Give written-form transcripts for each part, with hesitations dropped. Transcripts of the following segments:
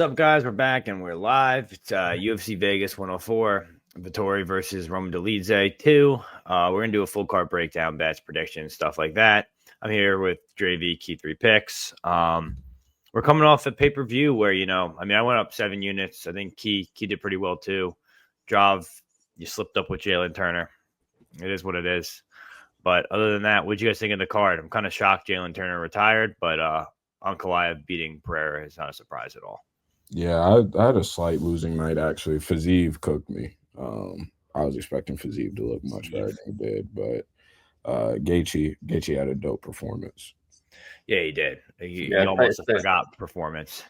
What's up, guys? We're back and we're live. It's UFC Vegas 104, Vettori versus Dolidze 2. We're going to do a full card breakdown, bets, predictions, stuff like that. I'm here with Dravhy, Key3Picks. We're coming off a pay-per-view where, I went up 7 units. I think Key did pretty well too. Drav, you slipped up with Jalen Turner. It is what it is. But other than that, what'd you guys think of the card? I'm kind of shocked Jalen Turner retired, but Ankalaev beating Pereira is not a surprise at all. Yeah, I had a slight losing night, actually. Fiziev cooked me. I was expecting Fiziev to look much better than he did, but Gaethje had a dope performance. Yeah, he did. He almost forgot performance.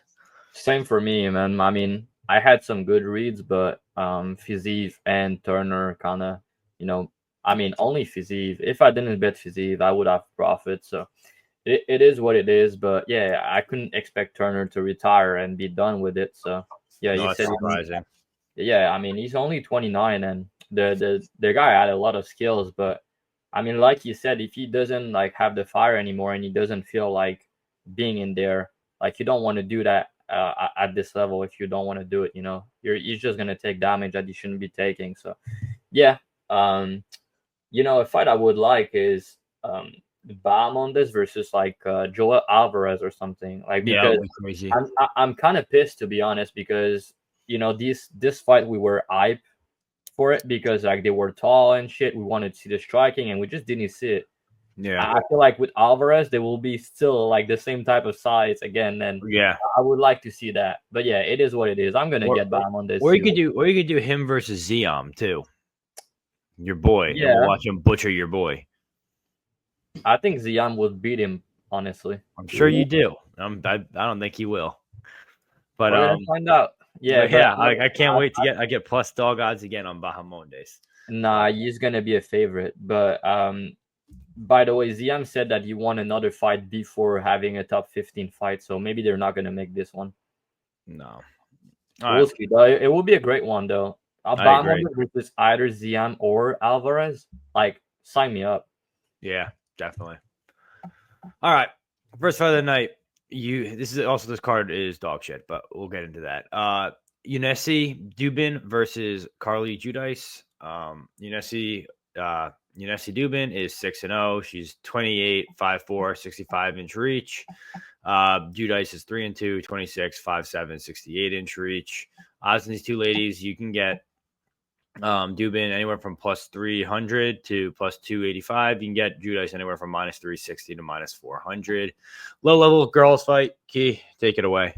Same for me, man. I mean, I had some good reads, but Fiziev and Turner kind of, only Fiziev. If I didn't bet Fiziev, I would have profit. So it is what it is. But yeah, I couldn't expect Turner to retire and be done with it. So yeah, no, that's surprising. Yeah, I mean, he's only 29, and the guy had a lot of skills, but I mean, like you said, if he doesn't have the fire anymore and he doesn't feel like being in there, you don't want to do that at this level. If you don't want to do it, you're just gonna take damage that you shouldn't be taking. So, yeah, a fight I would like is Hernandez versus Joel Alvarez or something. Because crazy. I'm kind of pissed, to be honest, because this fight we were hyped for it because they were tall and shit. We wanted to see the striking and we just didn't see it. Yeah, I feel like with Alvarez they will be still the same type of size again. And yeah, I would like to see that. But yeah, it is what it is. I'm gonna get Bam on this. Or you could do him versus Ziam too. Your boy. Yeah, we'll watch him butcher your boy. I think Ziam would beat him. Honestly, I'm sure you do. I don't think he will. But we're gonna find out. Yeah, I can't wait to get plus dog odds again on Bahamondes. Nah, he's gonna be a favorite. But by the way, Ziam said that he won another fight before having a top 15 fight, so maybe they're not gonna make this one. No, we'll see. It will be a great one though. Bahamondes versus either Ziam or Alvarez. Sign me up. Yeah, definitely. All right, first fight of the night. This card is dog shit, but we'll get into that. Judice Duben versus Carly Judice. Judice Duben is 6-0. She's 28, 5'4", 65-inch reach. Judice is 3-2, 26, 5'7", 68-inch reach. Odds on these two ladies, you can get Duben anywhere from plus 300 to plus 285. You can get Judice anywhere from minus 360 to minus 400. Low level girls fight. Key, take it away.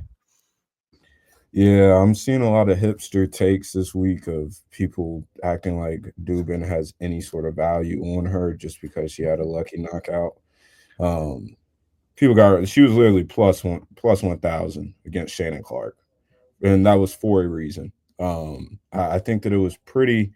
Yeah, I'm seeing a lot of hipster takes this week of people acting like Duben has any sort of value on her just because she had a lucky knockout. She was literally plus 1,000 against Shannon Clark, and that was for a reason. I think that it was pretty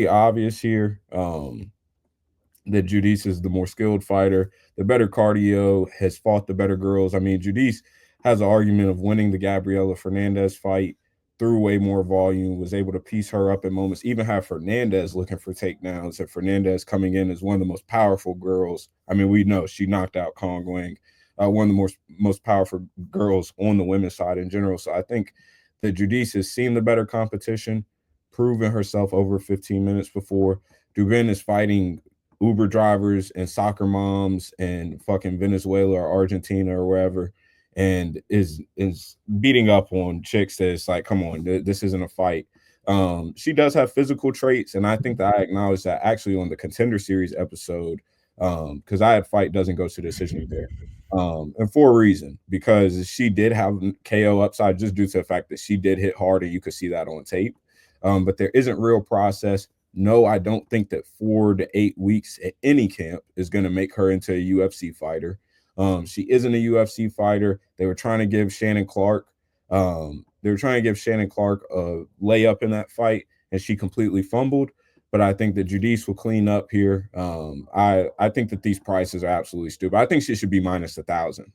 obvious here that Judice is the more skilled fighter, the better cardio, has fought the better girls. I mean, Judice has an argument of winning the Gabriela Hernandez fight through way more volume, was able to piece her up in moments, even have Hernandez looking for takedowns, and Hernandez coming in as one of the most powerful girls. I mean, we know she knocked out Kong Wang, one of the most powerful girls on the women's side in general. So I think that Judice has seen the better competition, proven herself over 15 minutes before. Duben is fighting Uber drivers and soccer moms and fucking Venezuela or Argentina or wherever, and is beating up on chicks that's like, come on, this isn't a fight. She does have physical traits, and I think that I acknowledged that actually on the Contender Series episode, because I had fight doesn't go to decision there. And for a reason, because she did have KO upside just due to the fact that she did hit hard, and you could see that on tape. But there isn't real process. No, I don't think that 4 to 8 weeks at any camp is going to make her into a UFC fighter. She isn't a UFC fighter. They were trying to give Shannon Clark a layup in that fight, and she completely fumbled. But I think that Judice will clean up here. I think that these prices are absolutely stupid. I think she should be minus 1,000.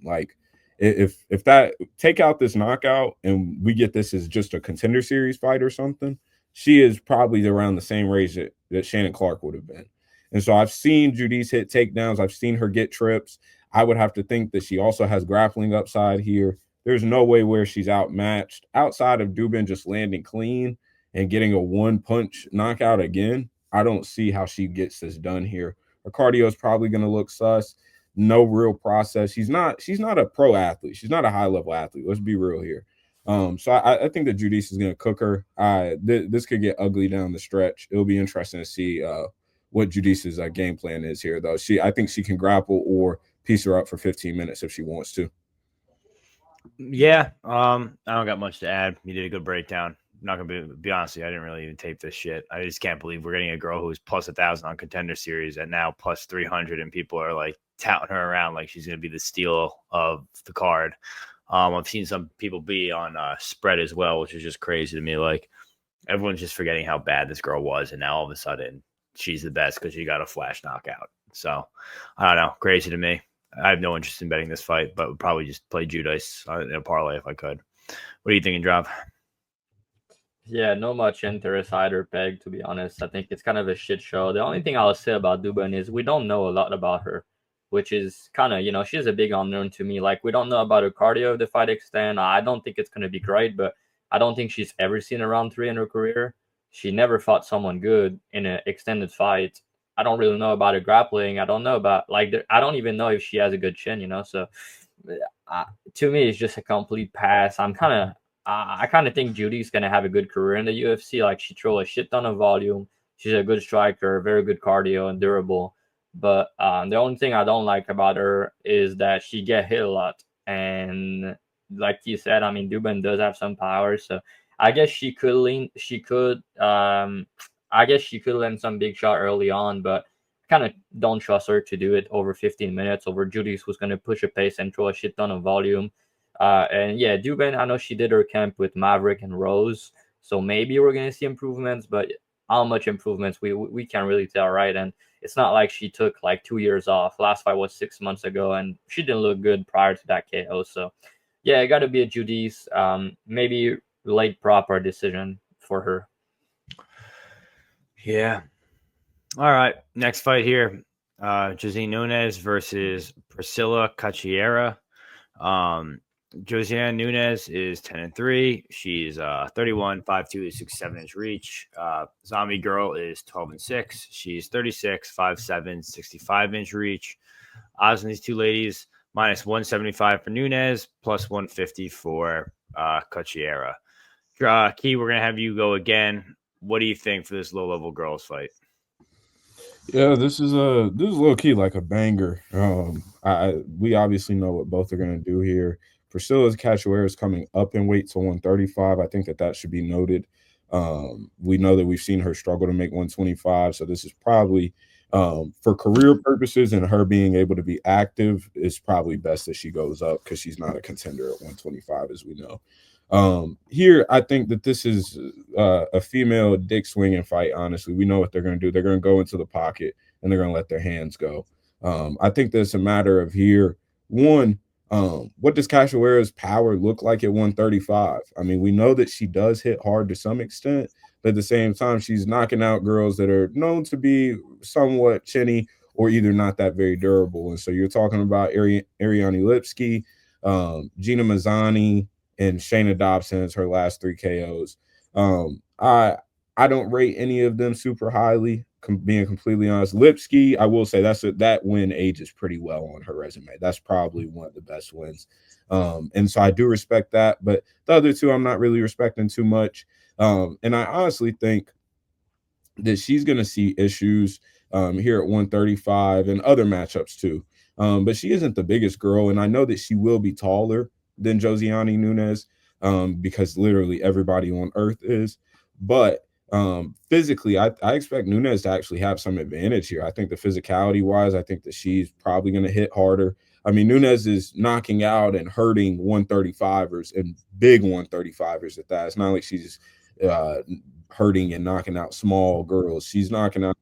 If that, take out this knockout and we get this as just a Contender Series fight or something, she is probably around the same range that Shannon Clark would have been. And so I've seen Judice hit takedowns. I've seen her get trips. I would have to think that she also has grappling upside here. there's no way where she's outmatched outside of Duben just landing clean and getting a one-punch knockout again. I don't see how she gets this done here. Her cardio is probably going to look sus. No real process. She's not a pro athlete. She's not a high-level athlete. Let's be real here. So I think that Judice is going to cook her. This could get ugly down the stretch. It'll be interesting to see what Judice's game plan is here, though. I think she can grapple or piece her up for 15 minutes if she wants to. Yeah, I don't got much to add. You did a good breakdown. I'm not gonna be honest with you, I didn't really even tape this shit. I just can't believe we're getting a girl who's plus 1,000 on Contender Series and now plus 300, and people are like touting her around like she's gonna be the steal of the card. I've seen some people be on spread as well, which is just crazy to me. Like everyone's just forgetting how bad this girl was, and now all of a sudden she's the best because she got a flash knockout. So I don't know, crazy to me. I have no interest in betting this fight, but would probably just play Judice in a parlay if I could. What are you thinking, Drav? Yeah, no much interest either, Peg, to be honest. I think it's kind of a shit show. The only thing I'll say about Duben is we don't know a lot about her, which is kind of, she's a big unknown to me. Like, we don't know about her cardio of the fight extent. I don't think it's going to be great, but I don't think she's ever seen a round 3 in her career. She never fought someone good in an extended fight. I don't really know about her grappling. I don't know about, I don't even know if she has a good chin, So to me, it's just a complete pass. I kind of think Judy's going to have a good career in the UFC. Like, she throws a shit ton of volume. She's a good striker, very good cardio and durable. But the only thing I don't like about her is that she get hit a lot. And like you said, I mean, Duben does have some power. So I guess she could land some big shot early on, but I kind of don't trust her to do it over 15 minutes over Judice, who's going to push a pace and throw a shit ton of volume. And yeah, Duben, I know she did her camp with Maverick and Rose, so maybe we're going to see improvements, but how much improvements we can't really tell, right? And it's not like she took like 2 years off. Last fight was 6 months ago, and she didn't look good prior to that KO. So yeah, it got to be a Judice. Maybe late proper decision for her. Yeah. All right. Next fight here. Josine Nunes versus Priscilla Cachoeira. Josiane Nunes is 10-3. She's 31, 5'2", 6'7" reach. Zombie Girl is 12-6. She's 36, 5'7", 65" reach. Odds on these two ladies, minus 175 for Nunes, plus 150 for Cachoeira. Key, we're gonna have you go again. What do you think for this low-level girls fight? Yeah, this is low key like a banger. We obviously know what both are gonna do here. Priscilla's Cachoeira is coming up in weight to 135. I think that should be noted. We know that we've seen her struggle to make 125, so this is probably for career purposes and her being able to be active, it's probably best that she goes up because she's not a contender at 125, as we know. Here, I think that this is a female dick swinging fight. Honestly, we know what they're going to do. They're going to go into the pocket and they're going to let their hands go. I think that it's a matter of here. One, what does Cachoeira's power look like at 135? I mean, we know that she does hit hard to some extent, but at the same time, she's knocking out girls that are known to be somewhat chinny or either not that very durable. And so you're talking about Ariane Lipski, Gina Mazzani, and Shayna Dobson as her last 3 KOs. I don't rate any of them super highly, being completely honest. Lipski, I will say that win ages pretty well on her resume. That's probably one of the best wins. And so I do respect that, but the other two I'm not really respecting too much. And I honestly think that she's going to see issues here at 135 and other matchups too. But she isn't the biggest girl, and I know that she will be taller than Josiane Nunes because literally everybody on earth is. But physically, I expect Nunes to actually have some advantage here. I think the physicality wise, I think that she's probably going to hit harder. I mean, Nunes is knocking out and hurting 135ers and big 135ers at that. It's not like she's hurting and knocking out small girls. She's knocking out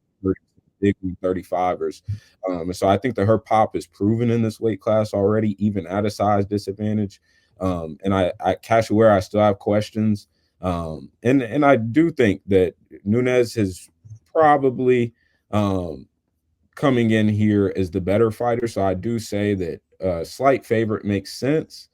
big 135ers. And so I think that her pop is proven in this weight class already, even at a size disadvantage. And I Cachoeira, I still have questions. And I do think that Nunes is probably coming in here as the better fighter. So I do say that slight favorite makes sense.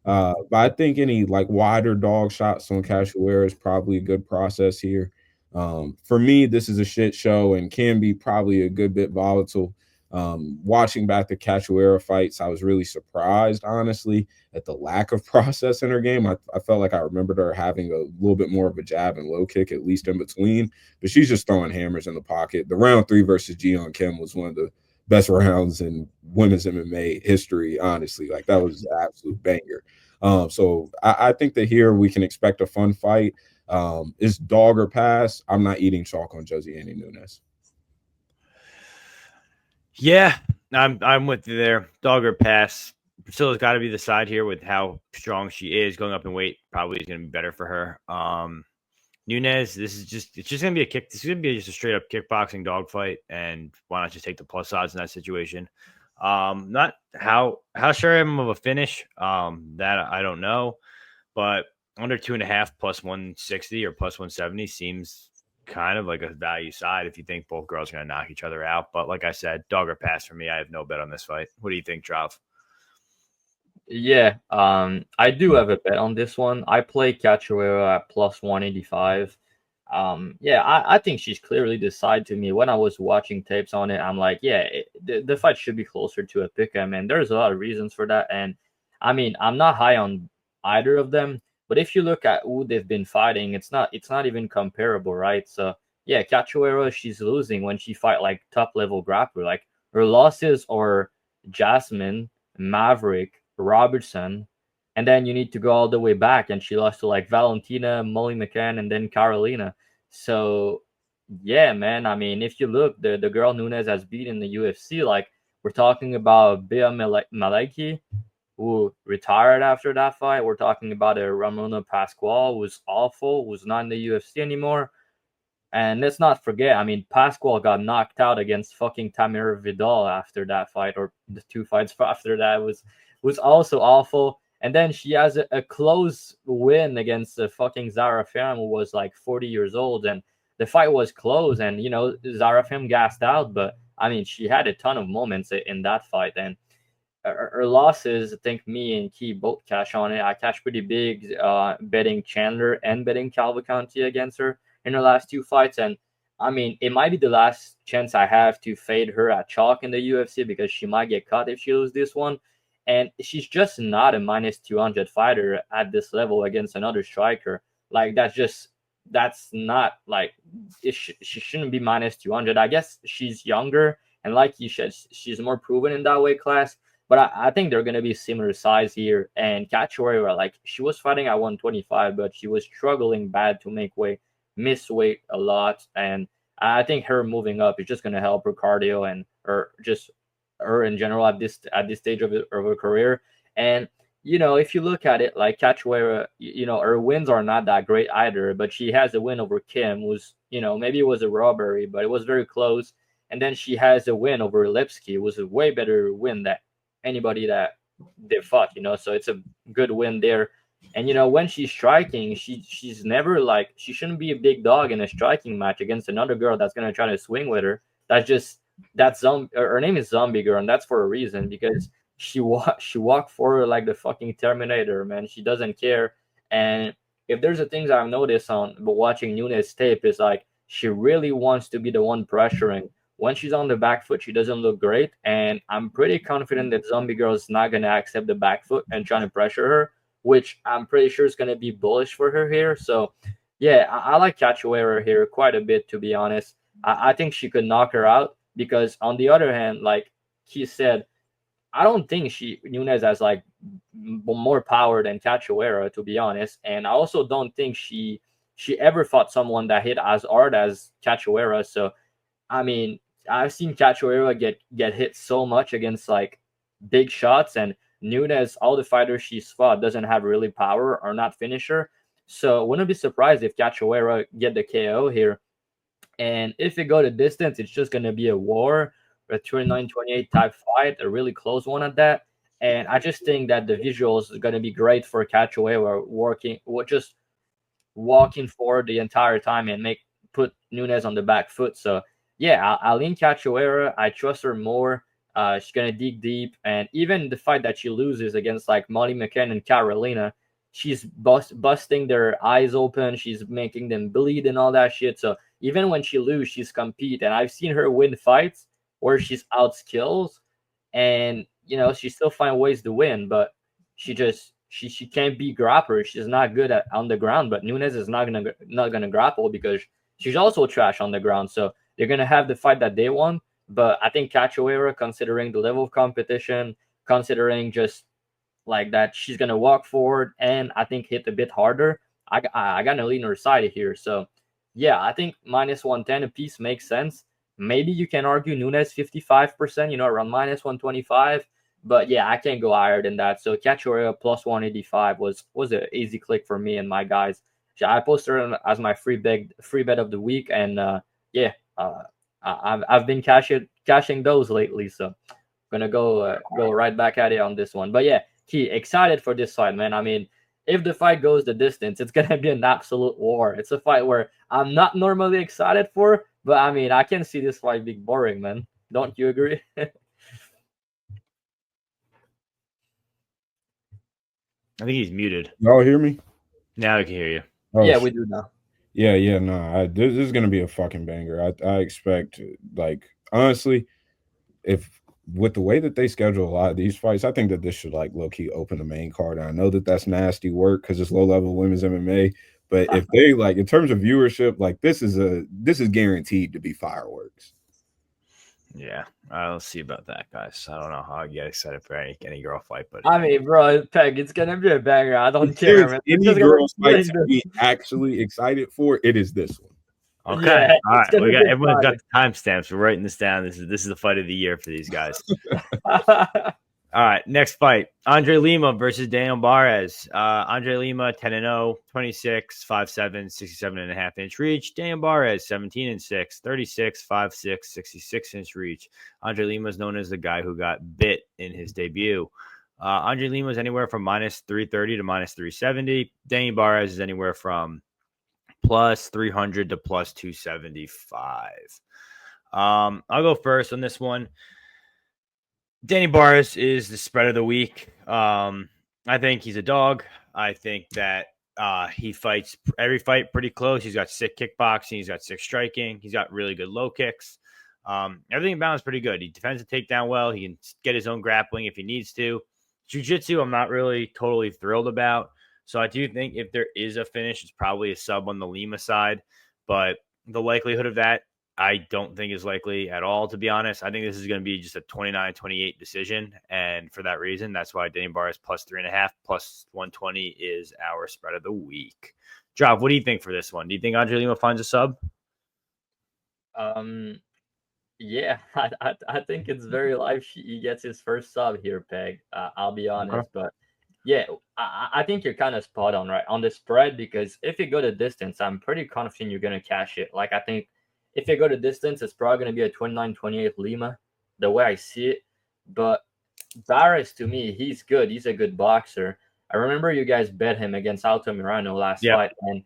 But I think any like wider dog shots on Cachoeira is probably a good process here. For me, this is a shit show and can be probably a good bit volatile. Watching back the Cachoeira fights, I was really surprised, honestly, at the lack of process in her game. I felt like I remembered her having a little bit more of a jab and low kick, at least in between, but she's just throwing hammers in the pocket. The round 3 versus Jeon Kim was one of the best rounds in women's MMA history, honestly. Like, that was an absolute banger. So I think that here we can expect a fun fight. Is dog or pass? I'm not eating chalk on Josiane Nunes. Yeah, I'm with you there. Dog or pass. Priscilla's got to be the side here with how strong she is. Going up in weight probably is going to be better for her. Nunes, it's just going to be a kick. This is going to be just a straight up kickboxing dogfight, and why not just take the plus odds in that situation? Not how sure I am of a finish. That I don't know, but under 2.5 plus 160 or plus 170 seems kind of like a value side if you think both girls are going to knock each other out. But like I said, dog or pass for me. I have no bet on this fight. What do you think, Drav? Yeah, I do have a bet on this one. I play Cachoeira at plus 185. Yeah, I think she's clearly the side to me. When I was watching tapes on it, I'm like, yeah, the fight should be closer to a pick'em, and there's a lot of reasons for that. And I mean, I'm not high on either of them, but if you look at who they've been fighting, it's not even comparable, right? So yeah, Cachoeira, she's losing when she fight like top level grappler. Like, her losses are Jasmine, Maverick, Robertson, and then you need to go all the way back, and she lost to like Valentina, Molly McCann, and then Carolina. So yeah, man. I mean, if you look, the girl Nunes has beat in the UFC. Like, we're talking about Bea Maleki, who retired after that fight. We're talking about a Ramona Pascual, who's awful, who's not in the UFC anymore. And let's not forget, I mean, Pascual got knocked out against fucking Tamir Vidal after that fight, or the 2 fights after that was also awful. And then she has a close win against the fucking Zarafem, who was like 40 years old. And the fight was close, and, you know, Zarafem gassed out. But, I mean, she had a ton of moments in that fight. And her losses, I think me and Key both cash on it. I cash pretty big betting Chandler and betting Calvacanti against her in her last 2 fights. And I mean, it might be the last chance I have to fade her at chalk in the UFC, because she might get cut if she loses this one. And she's just not a minus 200 fighter at this level against another striker. Like, that's not like, she shouldn't be minus 200. I guess she's younger, and like you said, she's more proven in that weight class. But I think they're going to be similar size here. And Cachoeira, like, she was fighting at 125, but she was struggling bad to make weight, miss weight a lot. And I think her moving up is just going to help her cardio and her in general at this stage of her career. And, you know, if you look at it, like, Cachoeira, you know, her wins are not that great either, but she has a win over Kim, who's, you know, maybe it was a robbery, but it was very close. And then she has a win over Lipsky. It was a way better win than anybody that they fought, you know, so it's a good win there. And, you know, when she's striking, she's never like, she shouldn't be a big dog in a striking match against another girl that's going to try to swing with her. That's zombie. Her name is Zombie Girl, and that's for a reason, because she walked forward like the fucking Terminator, man. She doesn't care. And if there's a things I've noticed on watching Nunes tape, is like, she really wants to be the one pressuring. When she's on the back foot, she doesn't look great, and I'm pretty confident that Zombie Girl is not going to accept the back foot and trying to pressure her, which I'm pretty sure is going to be bullish for her here. So yeah, I like Cachoeira here quite a bit, to be honest. I think she could knock her out, because on the other hand, like he said, I don't think Nunes has like more power than Cachoeira, to be honest. And I also don't think she ever fought someone that hit as hard as Cachoeira. So I mean, I've seen Cachoeira get hit so much against like big shots, and Nunes, all the fighters she's fought, doesn't have really power or not finisher. So wouldn't be surprised if Cachoeira get the KO here. And if it go to distance, it's just gonna be a war, a 29-28 type fight, a really close one at that. And I just think that the visuals is gonna be great for Cachoeira just walking forward the entire time and put Nunes on the back foot. So yeah, I'll lean Cachoeira. I trust her more. She's gonna dig deep, and even the fight that she loses against like Molly McCann and Carolina, she's busting their eyes open. She's making them bleed and all that shit. So even when she loses, she's compete. And I've seen her win fights where she's outskills, and she still find ways to win. But she can't be grappler. She's not good at on the ground. But Nunes is not gonna grapple because she's also trash on the ground. So they're gonna have the fight that they want. But I think Cachoeira, considering the level of competition, considering just like that she's gonna walk forward and I think hit a bit harder, I gotta lean her side here. So yeah, I think -110 a piece makes sense. Maybe you can argue Nunes 55%, around -125. But yeah, I can't go higher than that. So Cachoeira +185 was an easy click for me and my guys. I posted her as my free bet of the week, and I've been cashing those lately, so I'm gonna go right back at it on this one. But yeah, Key, excited for this fight, man. I mean, if the fight goes the distance, it's gonna be an absolute war. It's a fight where I'm not normally excited for, but I mean, I can see this fight being boring, man. Don't you agree? I think he's muted. Y'all hear me? Now I can hear you. Oh, yeah, we do now. Yeah, no. This is gonna be a fucking banger. I expect, like, honestly, if with the way that they schedule a lot of these fights, I think that this should like low key open the main card. And I know that that's nasty work because it's low level women's MMA. But if they like in terms of viewership, like this is guaranteed to be fireworks. Yeah, I'll see about that, guys. I don't know how I get excited for any girl fight, but I mean, bro, Peg, it's gonna be a banger. I don't care, man. Any girl fight to be actually excited for, it is this one. Okay. Yeah, all right. Everyone's got the timestamps. We're writing this down. This is the fight of the year for these guys. All right. Next fight. Andre Lima versus Daniel Barez. Andre Lima 10-0, 26, 5'7", 67.5-inch reach. Daniel Barez 17-6, 36, 5'6", 66-inch reach. Andre Lima is known as the guy who got bit in his debut. Andre Lima is anywhere from -330 to -370. Daniel Barez is anywhere from +300 to +275. I'll go first on this one. Danny Barez is the spread of the week. I think he's a dog. I think that he fights every fight pretty close. He's got sick kickboxing. He's got sick striking. He's got really good low kicks. Everything balanced pretty good. He defends the takedown well. He can get his own grappling if he needs to. Jiu-jitsu, I'm not really totally thrilled about. So I do think if there is a finish, it's probably a sub on the Lima side. But the likelihood of that, I don't think is likely at all, to be honest. I think this is going to be just a 29-28 decision. And for that reason, that's why Danny Barez +3.5, +120 is our spread of the week. Dravhy, what do you think for this one? Do you think Andre Lima finds a sub? Yeah, I think it's very likely he gets his first sub here, Peg. I'll be honest, Okay. but yeah, I think you're kind of spot on, right, on the spread, because if you go the distance, I'm pretty confident you're going to cash it. Like, I think if you go the distance, it's probably going to be a 29-28 Lima, the way I see it. But Barez, to me, he's good. He's a good boxer. I remember you guys bet him against Altamirano last fight, and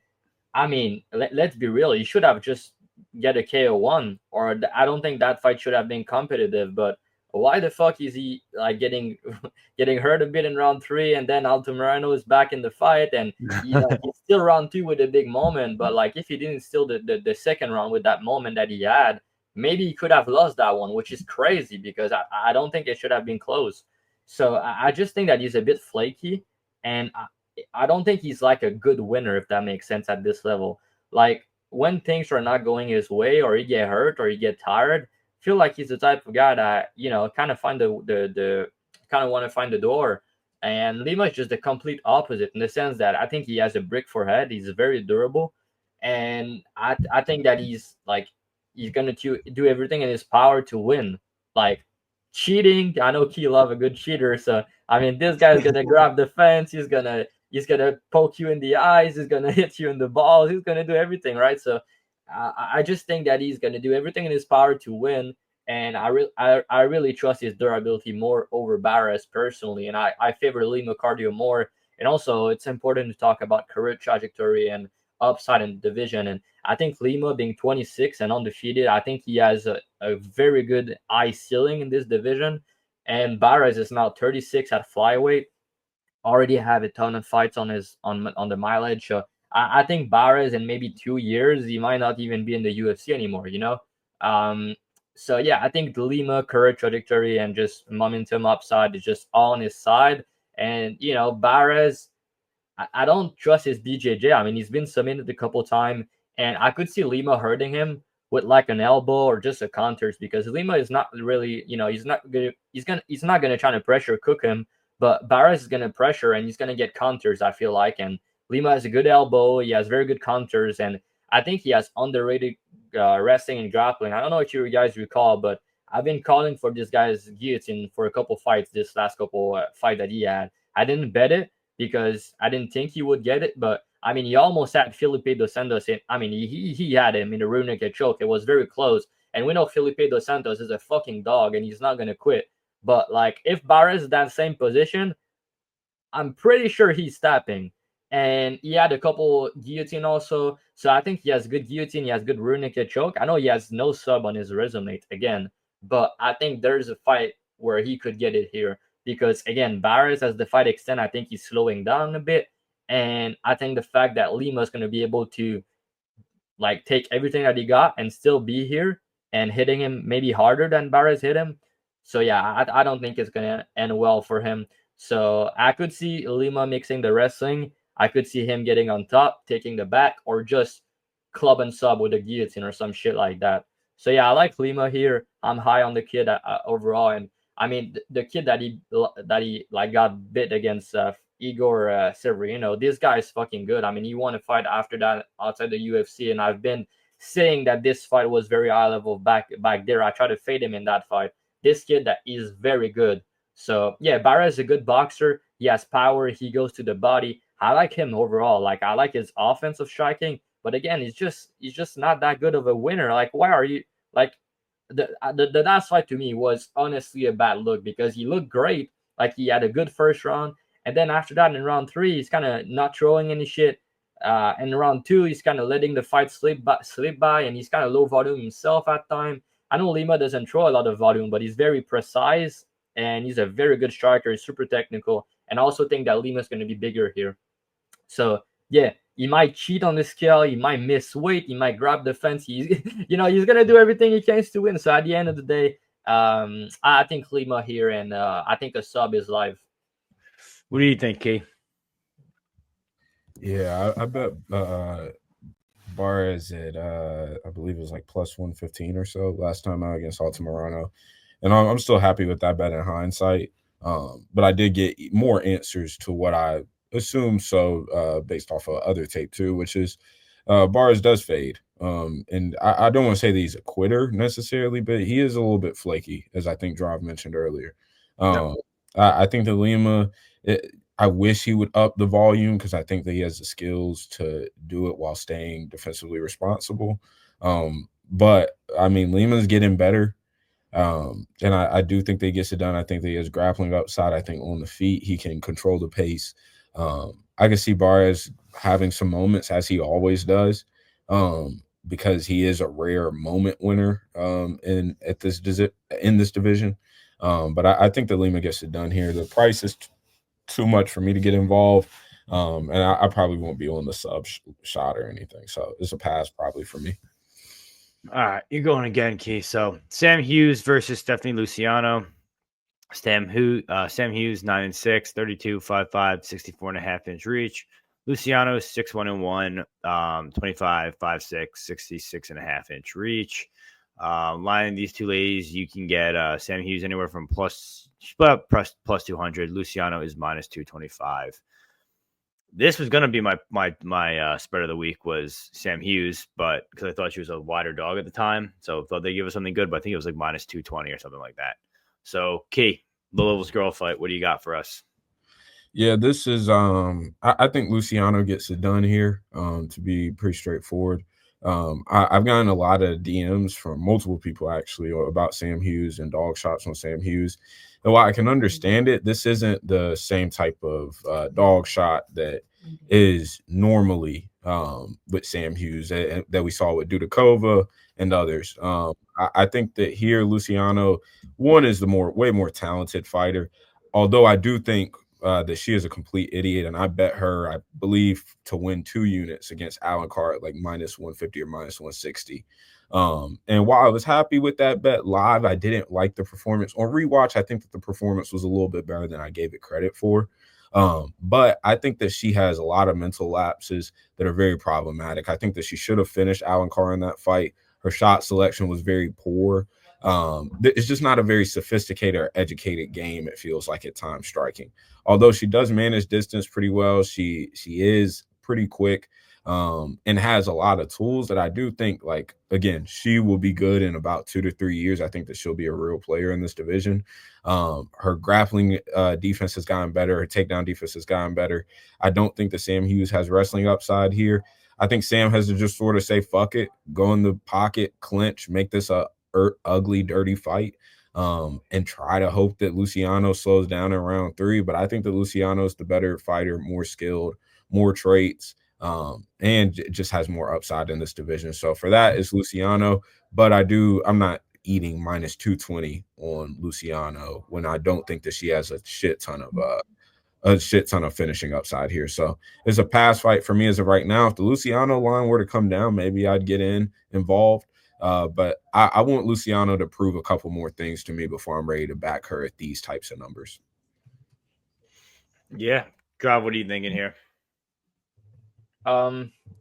I mean, let's be real. He should have just get a KO1, or I don't think that fight should have been competitive, but why the fuck is he like getting hurt a bit in round 3, and then Altamirano is back in the fight, and he's still round 2 with a big moment. But like, if he didn't steal the second round with that moment that he had, maybe he could have lost that one, which is crazy because I don't think it should have been close. So I just think that he's a bit flaky, and I don't think he's like a good winner, if that makes sense, at this level. Like, when things are not going his way, or he get hurt, or he get tired, feel like he's the type of guy that kind of find the kind of want to find the door. And Lima is just the complete opposite, in the sense that I think he has a brick forehead. He's very durable, and I think that he's gonna do everything in his power to win. Like, cheating, I know Key love a good cheater, so I mean, this guy's gonna grab the fence. He's gonna poke you in the eyes. He's gonna hit you in the balls. He's gonna do everything, right? So I just think that he's going to do everything in his power to win, and I really trust his durability more over Barez personally, and I favor Lima cardio more. And also, it's important to talk about career trajectory and upside in the division. And I think Lima being 26 and undefeated, I think he has a very good high ceiling in this division. And Barez is now 36 at flyweight. Already have a ton of fights on the mileage. So I think Barez in maybe 2 years, he might not even be in the UFC anymore, you know? So yeah, I think the Lima current trajectory and just momentum upside is just all on his side. And, you know, Barez, I don't trust his BJJ. I mean, he's been submitted a couple times, and I could see Lima hurting him with like an elbow or just a counters, because Lima is not really, you know, he's not gonna try to pressure cook him, but Barez is gonna pressure and he's gonna get counters, I feel like. And Lima has a good elbow, he has very good counters, and I think he has underrated wrestling and grappling. I don't know if you guys recall, but I've been calling for this guy's guillotine for a couple fights, this last couple fight that he had. I didn't bet it because I didn't think he would get it, but I mean, he almost had Felipe Dos Santos. I mean, he had him in the rear naked choke. It was very close. And we know Felipe Dos Santos is a fucking dog and he's not going to quit. But, like, if Barez is that same position, I'm pretty sure he's tapping. And he had a couple guillotine also. So I think he has good guillotine. He has good rear naked choke. I know he has no sub on his resume again, but I think there's a fight where he could get it here. Because, again, Barez, as the fight extends, I think he's slowing down a bit. And I think the fact that Lima is going to be able to, like, take everything that he got and still be here and hitting him maybe harder than Barez hit him. So, yeah, I don't think it's going to end well for him. So I could see Lima mixing the wrestling. I could see him getting on top, taking the back, or just club and sub with a guillotine or some shit like that. So, yeah, I like Lima here. I'm high on the kid overall. And, I mean, the kid that he like got bit against Igor Severino, this guy is fucking good. I mean, he won a fight after that outside the UFC, and I've been saying that this fight was very high level back there. I tried to fade him in that fight. This kid that is very good. So yeah, Barez is a good boxer. He has power. He goes to the body. I like him overall. Like, I like his offensive striking, but again, he's just not that good of a winner. Like, why are you like? The last fight to me was honestly a bad look, because he looked great. Like, he had a good first round. And then after that, in round 3, he's kind of not throwing any shit. In round 2, he's kind of letting the fight slip by, and he's kind of low volume himself at time. I know Lima doesn't throw a lot of volume, but he's very precise, and he's a very good striker. He's super technical. And I also think that Lima's going to be bigger here. So, yeah, he might cheat on the scale. He might miss weight. He might grab the fence. He's going to do everything he can to win. So at the end of the day, I think Lima here, and I think a sub is live. What do you think, Key? Yeah, I bet Barez at I believe it was like plus 115 or so last time out against Altamirano, and I'm still happy with that bet in hindsight. But I did get more answers to what I assumed, so based off of other tape too, which is Barez does fade. And I don't want to say that he's a quitter necessarily, but he is a little bit flaky, as I think Dravhy mentioned earlier. I think that Lima, I wish he would up the volume, because I think that he has the skills to do it while staying defensively responsible. But, I mean, Lima's getting better. And I do think that he gets it done. I think that he has grappling upside. I think on the feet he can control the pace. I can see Barez having some moments, as he always does, because he is a rare moment winner in this division. But I think that Lima gets it done here. The price is too much for me to get involved, and I probably won't be on the sub shot or anything. So it's a pass probably for me. All right, you're going again, Key. So Sam Hughes versus Stephanie Luciano. Sam Hughes 9-6, 32, 5'5", 64.5-inch reach. Luciano 6'1" 25, 5'6", 66.5-inch reach. Lining these two ladies, you can get Sam Hughes anywhere from plus 200. Luciano is minus 225. This was going to be my spread of the week was Sam Hughes, but because I thought she was a wider dog at the time, so I thought they'd give us something good, but I think it was like minus 220 or something like that. So, Key, the Louisville's girl fight, what do you got for us? Yeah, this is I think Luciano gets it done here, to be pretty straightforward. I've gotten a lot of DMs from multiple people actually about Sam Hughes and dog shots on Sam Hughes. And while I can understand it, this isn't the same type of dog shot that is normally with Sam Hughes that we saw with Dudakova and others. I think that here Luciano, one, is the way more talented fighter, although I do think that she is a complete idiot, and I bet her, I believe, to win 2 units against Alencar at like -150 or -160. And while I was happy with that bet live, I didn't like the performance. On rewatch, I think that the performance was a little bit better than I gave it credit for. But I think that she has a lot of mental lapses that are very problematic. I think that she should have finished Alencar in that fight. Her shot selection was very poor. It's just not a very sophisticated or educated game, it feels like at times, striking. Although she does manage distance pretty well, she is pretty quick, and has a lot of tools that I do think, like, again, she will be good in about 2 to 3 years. I think that she'll be a real player in this division. Her grappling defense has gotten better. Her takedown defense has gotten better. I don't think that Sam Hughes has wrestling upside here. I think Sam has to just sort of say, fuck it, go in the pocket, clinch, make this a ugly, dirty fight, and try to hope that Luciano slows down in round 3. But I think that Luciano is the better fighter, more skilled, more traits, and just has more upside in this division. So for that, it's Luciano. But I'm not eating -220 on Luciano when I don't think that she has a shit ton of finishing upside here. So it's a pass fight for me as of right now. If the Luciano line were to come down, maybe I'd get involved. But I want Luciano to prove a couple more things to me before I'm ready to back her at these types of numbers. Yeah. Drav, what are you thinking here?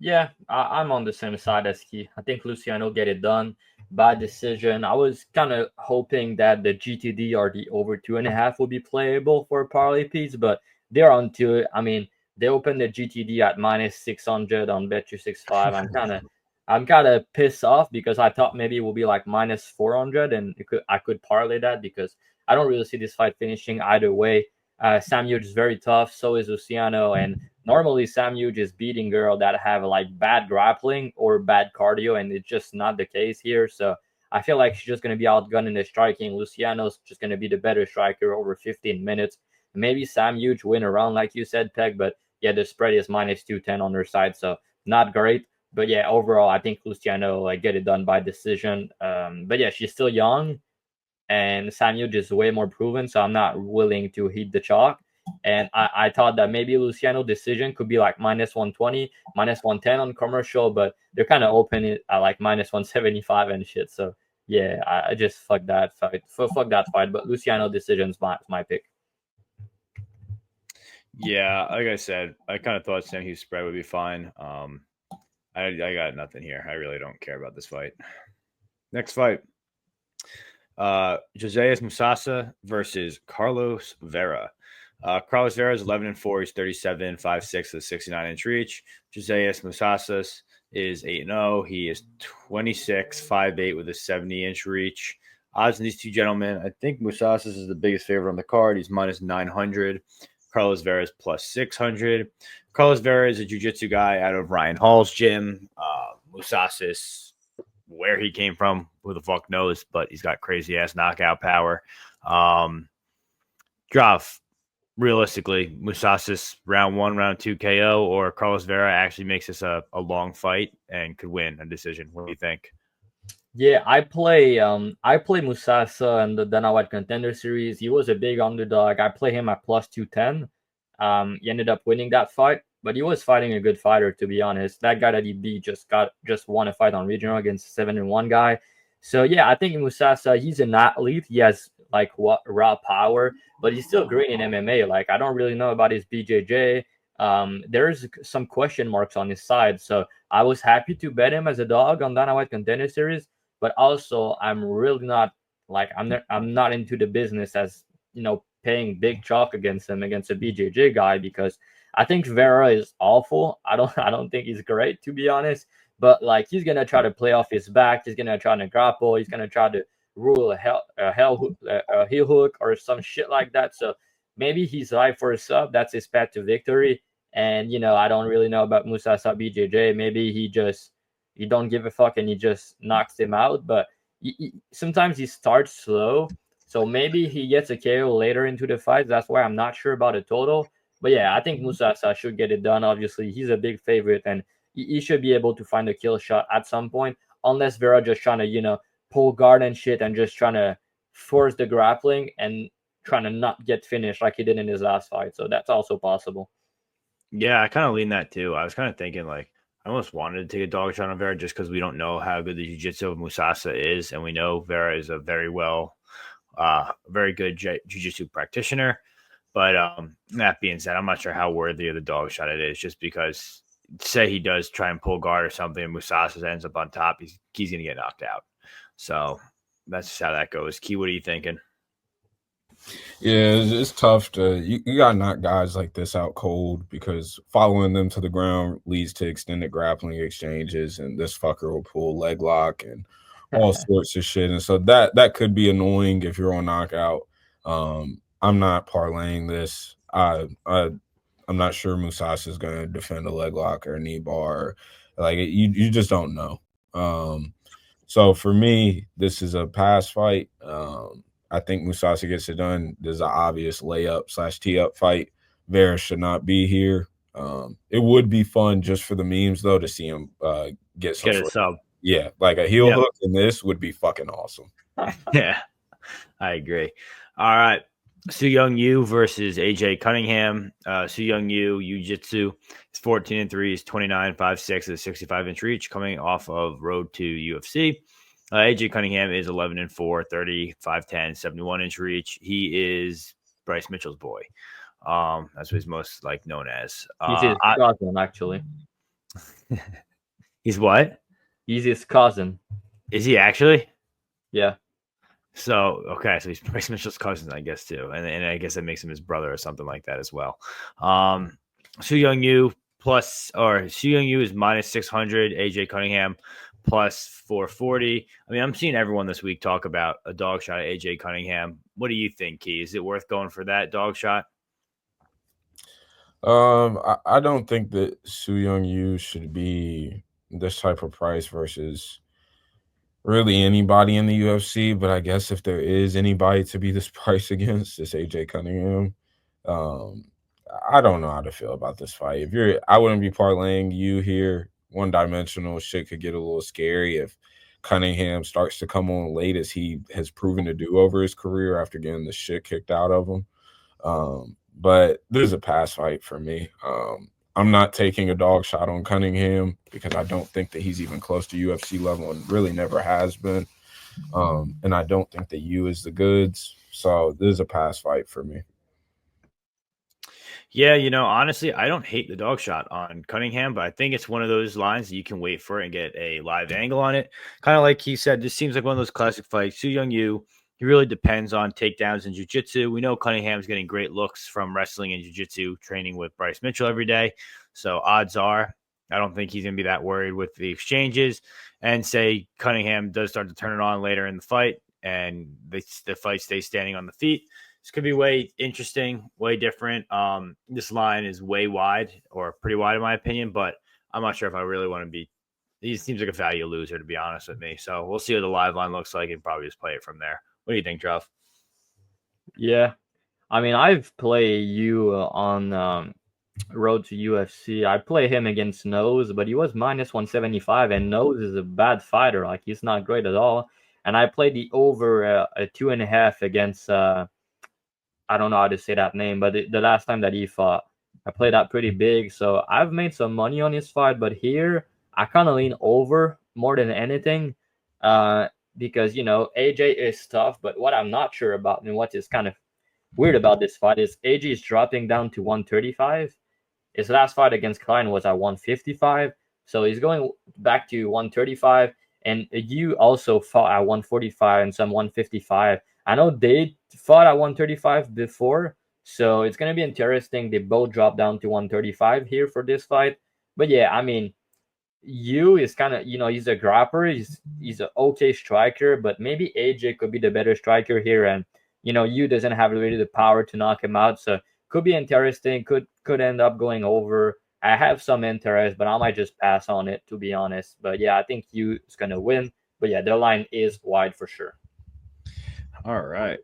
Yeah, I'm on the same side as Key. I think Luciano get it done by decision. I was kind of hoping that the GTD or the over 2.5 would be playable for a parlay piece, but they're onto it. I mean, they opened the GTD at -600 on Bet365. I'm kind of pissed off because I thought maybe it would be like -400, and I could parlay that because I don't really see this fight finishing either way. Sam Hughes is very tough, so is Luciano, and normally Sam Hughes is beating girls that have like bad grappling or bad cardio, and it's just not the case here. So I feel like she's just going to be outgunned in the striking. Luciano's just going to be the better striker over 15 minutes. Maybe Sam Hughes win around, like you said, Peg, but yeah, the spread is -210 on her side, so not great. But yeah, overall, I think Luciano get it done by decision. But yeah, she's still young, and Sam Hughes is way more proven, so I'm not willing to hit the chalk. And I thought that maybe Luciano decision could be like -120, -110 on commercial, but they're kind of open it at like -175 and shit. So yeah, I just fuck that fight. Fuck that fight. But Luciano decision's my pick. Yeah, like I said, I kind of thought Sam Hughes spread would be fine. I got nothing here. I really don't care about this fight. Next fight. Josias Musasa versus Carlos Vera. Carlos Vera is 11-4. He's 37-5'6" with a 69-inch reach. Josias Musasas is 8-0. He is 26-5'8" with a 70-inch reach. Odds on these two gentlemen, I think Musasas is the biggest favorite on the card. He's -900. Carlos Vera is +600. Carlos Vera is a jiu-jitsu guy out of Ryan Hall's gym. Musasas, where he came from, who the fuck knows, but he's got crazy-ass knockout power. Drav, realistically, Musasas round 1, round 2 KO, or Carlos Vera actually makes this a long fight and could win a decision. What do you think? Yeah, I play Musasa in the Dana White Contender Series. He was a big underdog. I play him at +210. He ended up winning that fight, but he was fighting a good fighter, to be honest. That guy that he beat just won a fight on regional against a 7-1 guy. So yeah, I think Musasa, he's an athlete. He has like raw power, but he's still great in MMA. Like, I don't really know about his BJJ. There's some question marks on his side. So I was happy to bet him as a dog on Dana White Contender Series, but also I'm really not like I'm not into the business as paying big chalk against him against a BJJ guy, because I think Vera is awful. I don't think he's great, to be honest. But like, he's gonna try to play off his back. He's gonna try to grapple. He's gonna try to rule a heel hook or some shit like that. So maybe he's live for a sub. That's his path to victory. And I don't really know about Musasa BJJ. Maybe he don't give a fuck and he just knocks him out. But sometimes he starts slow. So maybe he gets a KO later into the fight. That's why I'm not sure about the total. But yeah, I think Musasa should get it done. Obviously, he's a big favorite, and he should be able to find a kill shot at some point, unless Vera just trying to, pull guard and shit and just trying to force the grappling and trying to not get finished like he did in his last fight. So that's also possible. Yeah, I kind of lean that too. I was kind of thinking like I almost wanted to take a dog shot on Vera just because we don't know how good the jiu-jitsu of Musasa is, and we know Vera is a very good jiu-jitsu practitioner. But that being said, I'm not sure how worthy of the dog shot it is, just because say he does try and pull guard or something, and Musasa ends up on top, he's going to get knocked out. So that's just how that goes. Key, what are you thinking? Yeah, it's tough you got to knock guys like this out cold, because following them to the ground leads to extended grappling exchanges, and this fucker will pull leg lock and all sorts of shit. And so that could be annoying if you're on knockout. I'm not parlaying this. I'm not sure Musasa is going to defend a leg lock or a knee bar. Like you just don't know. So for me, this is a pass fight. I think Musasa gets it done. There's an obvious layup / tee-up fight. Vera should not be here. It would be fun just for the memes, though, to see him get a sub. Yeah, like a heel hook in this would be fucking awesome. Yeah, I agree. All right. Su Young Yu versus AJ Cunningham. Su Young Yu, Jiu-Jitsu, is 14-3, is 29.56 at a 65-inch reach, coming off of road to UFC. AJ Cunningham is 11-4, 30, 5'10", 71-inch reach. He is Bryce Mitchell's boy. That's what he's most known as. He's his cousin, actually. He's what? He's his cousin. Is he actually? Yeah. So, okay, so he's Bryce Mitchell's cousin, I guess, too. And I guess that makes him his brother or something like that as well. Su Young Yu is minus 600, AJ Cunningham plus 440. I mean, I'm seeing everyone this week talk about a dog shot at AJ Cunningham. What do you think, Key? Is it worth going for that dog shot? I don't think that Su Young Yu should be this type of price versus really anybody in the UFC, but I guess if there is anybody to be this price against, it's AJ Cunningham. I don't know how to feel about this fight. I wouldn't be parlaying you here. One-dimensional shit could get a little scary if Cunningham starts to come on late, as he has proven to do over his career after getting the shit kicked out of him. But this is a pass fight for me. I'm not taking a dog shot on Cunningham because I don't think that he's even close to UFC level, and really never has been. And I don't think that Yu is the goods. So this is a pass fight for me. Yeah, honestly, I don't hate the dog shot on Cunningham, but I think it's one of those lines that you can wait for and get a live angle on it. Kind of like he said, this seems like one of those classic fights. Su Young Yu, he really depends on takedowns and jiu-jitsu. We know Cunningham's getting great looks from wrestling and jiu-jitsu training with Bryce Mitchell every day. So odds are, I don't think he's going to be that worried with the exchanges. And say Cunningham does start to turn it on later in the fight and the fight stays standing on the feet. This could be way interesting, way different. This line is way wide, or pretty wide in my opinion, but I'm not sure if I really want to be. He seems like a value loser, to be honest with me. So we'll see what the live line looks like and probably just play it from there. What do you think, Dravhy? Yeah, I mean, I've played you on road to UFC. I play him against Nose, but he was minus 175, and Nose is a bad fighter. Like, he's not great at all. And I played the over a 2.5 against. I don't know how to say that name, but the last time that he fought, I played that pretty big. So I've made some money on his fight, but here I kind of lean over more than anything because, AJ is tough. But what I'm not sure about, and what is kind of weird about this fight, is AJ is dropping down to 135. His last fight against Klein was at 155. So he's going back to 135. And you also fought at 145 and some 155. I know they fought at 135 before, so it's going to be interesting. They both dropped down to 135 here for this fight. But yeah, I mean, Yu is kind of, he's a grappler. He's an okay striker, but maybe AJ could be the better striker here. And, Yu doesn't have really the power to knock him out. So could be interesting, could end up going over. I have some interest, but I might just pass on it, to be honest. But yeah, I think Yu is going to win. But yeah, the line is wide for sure. All right.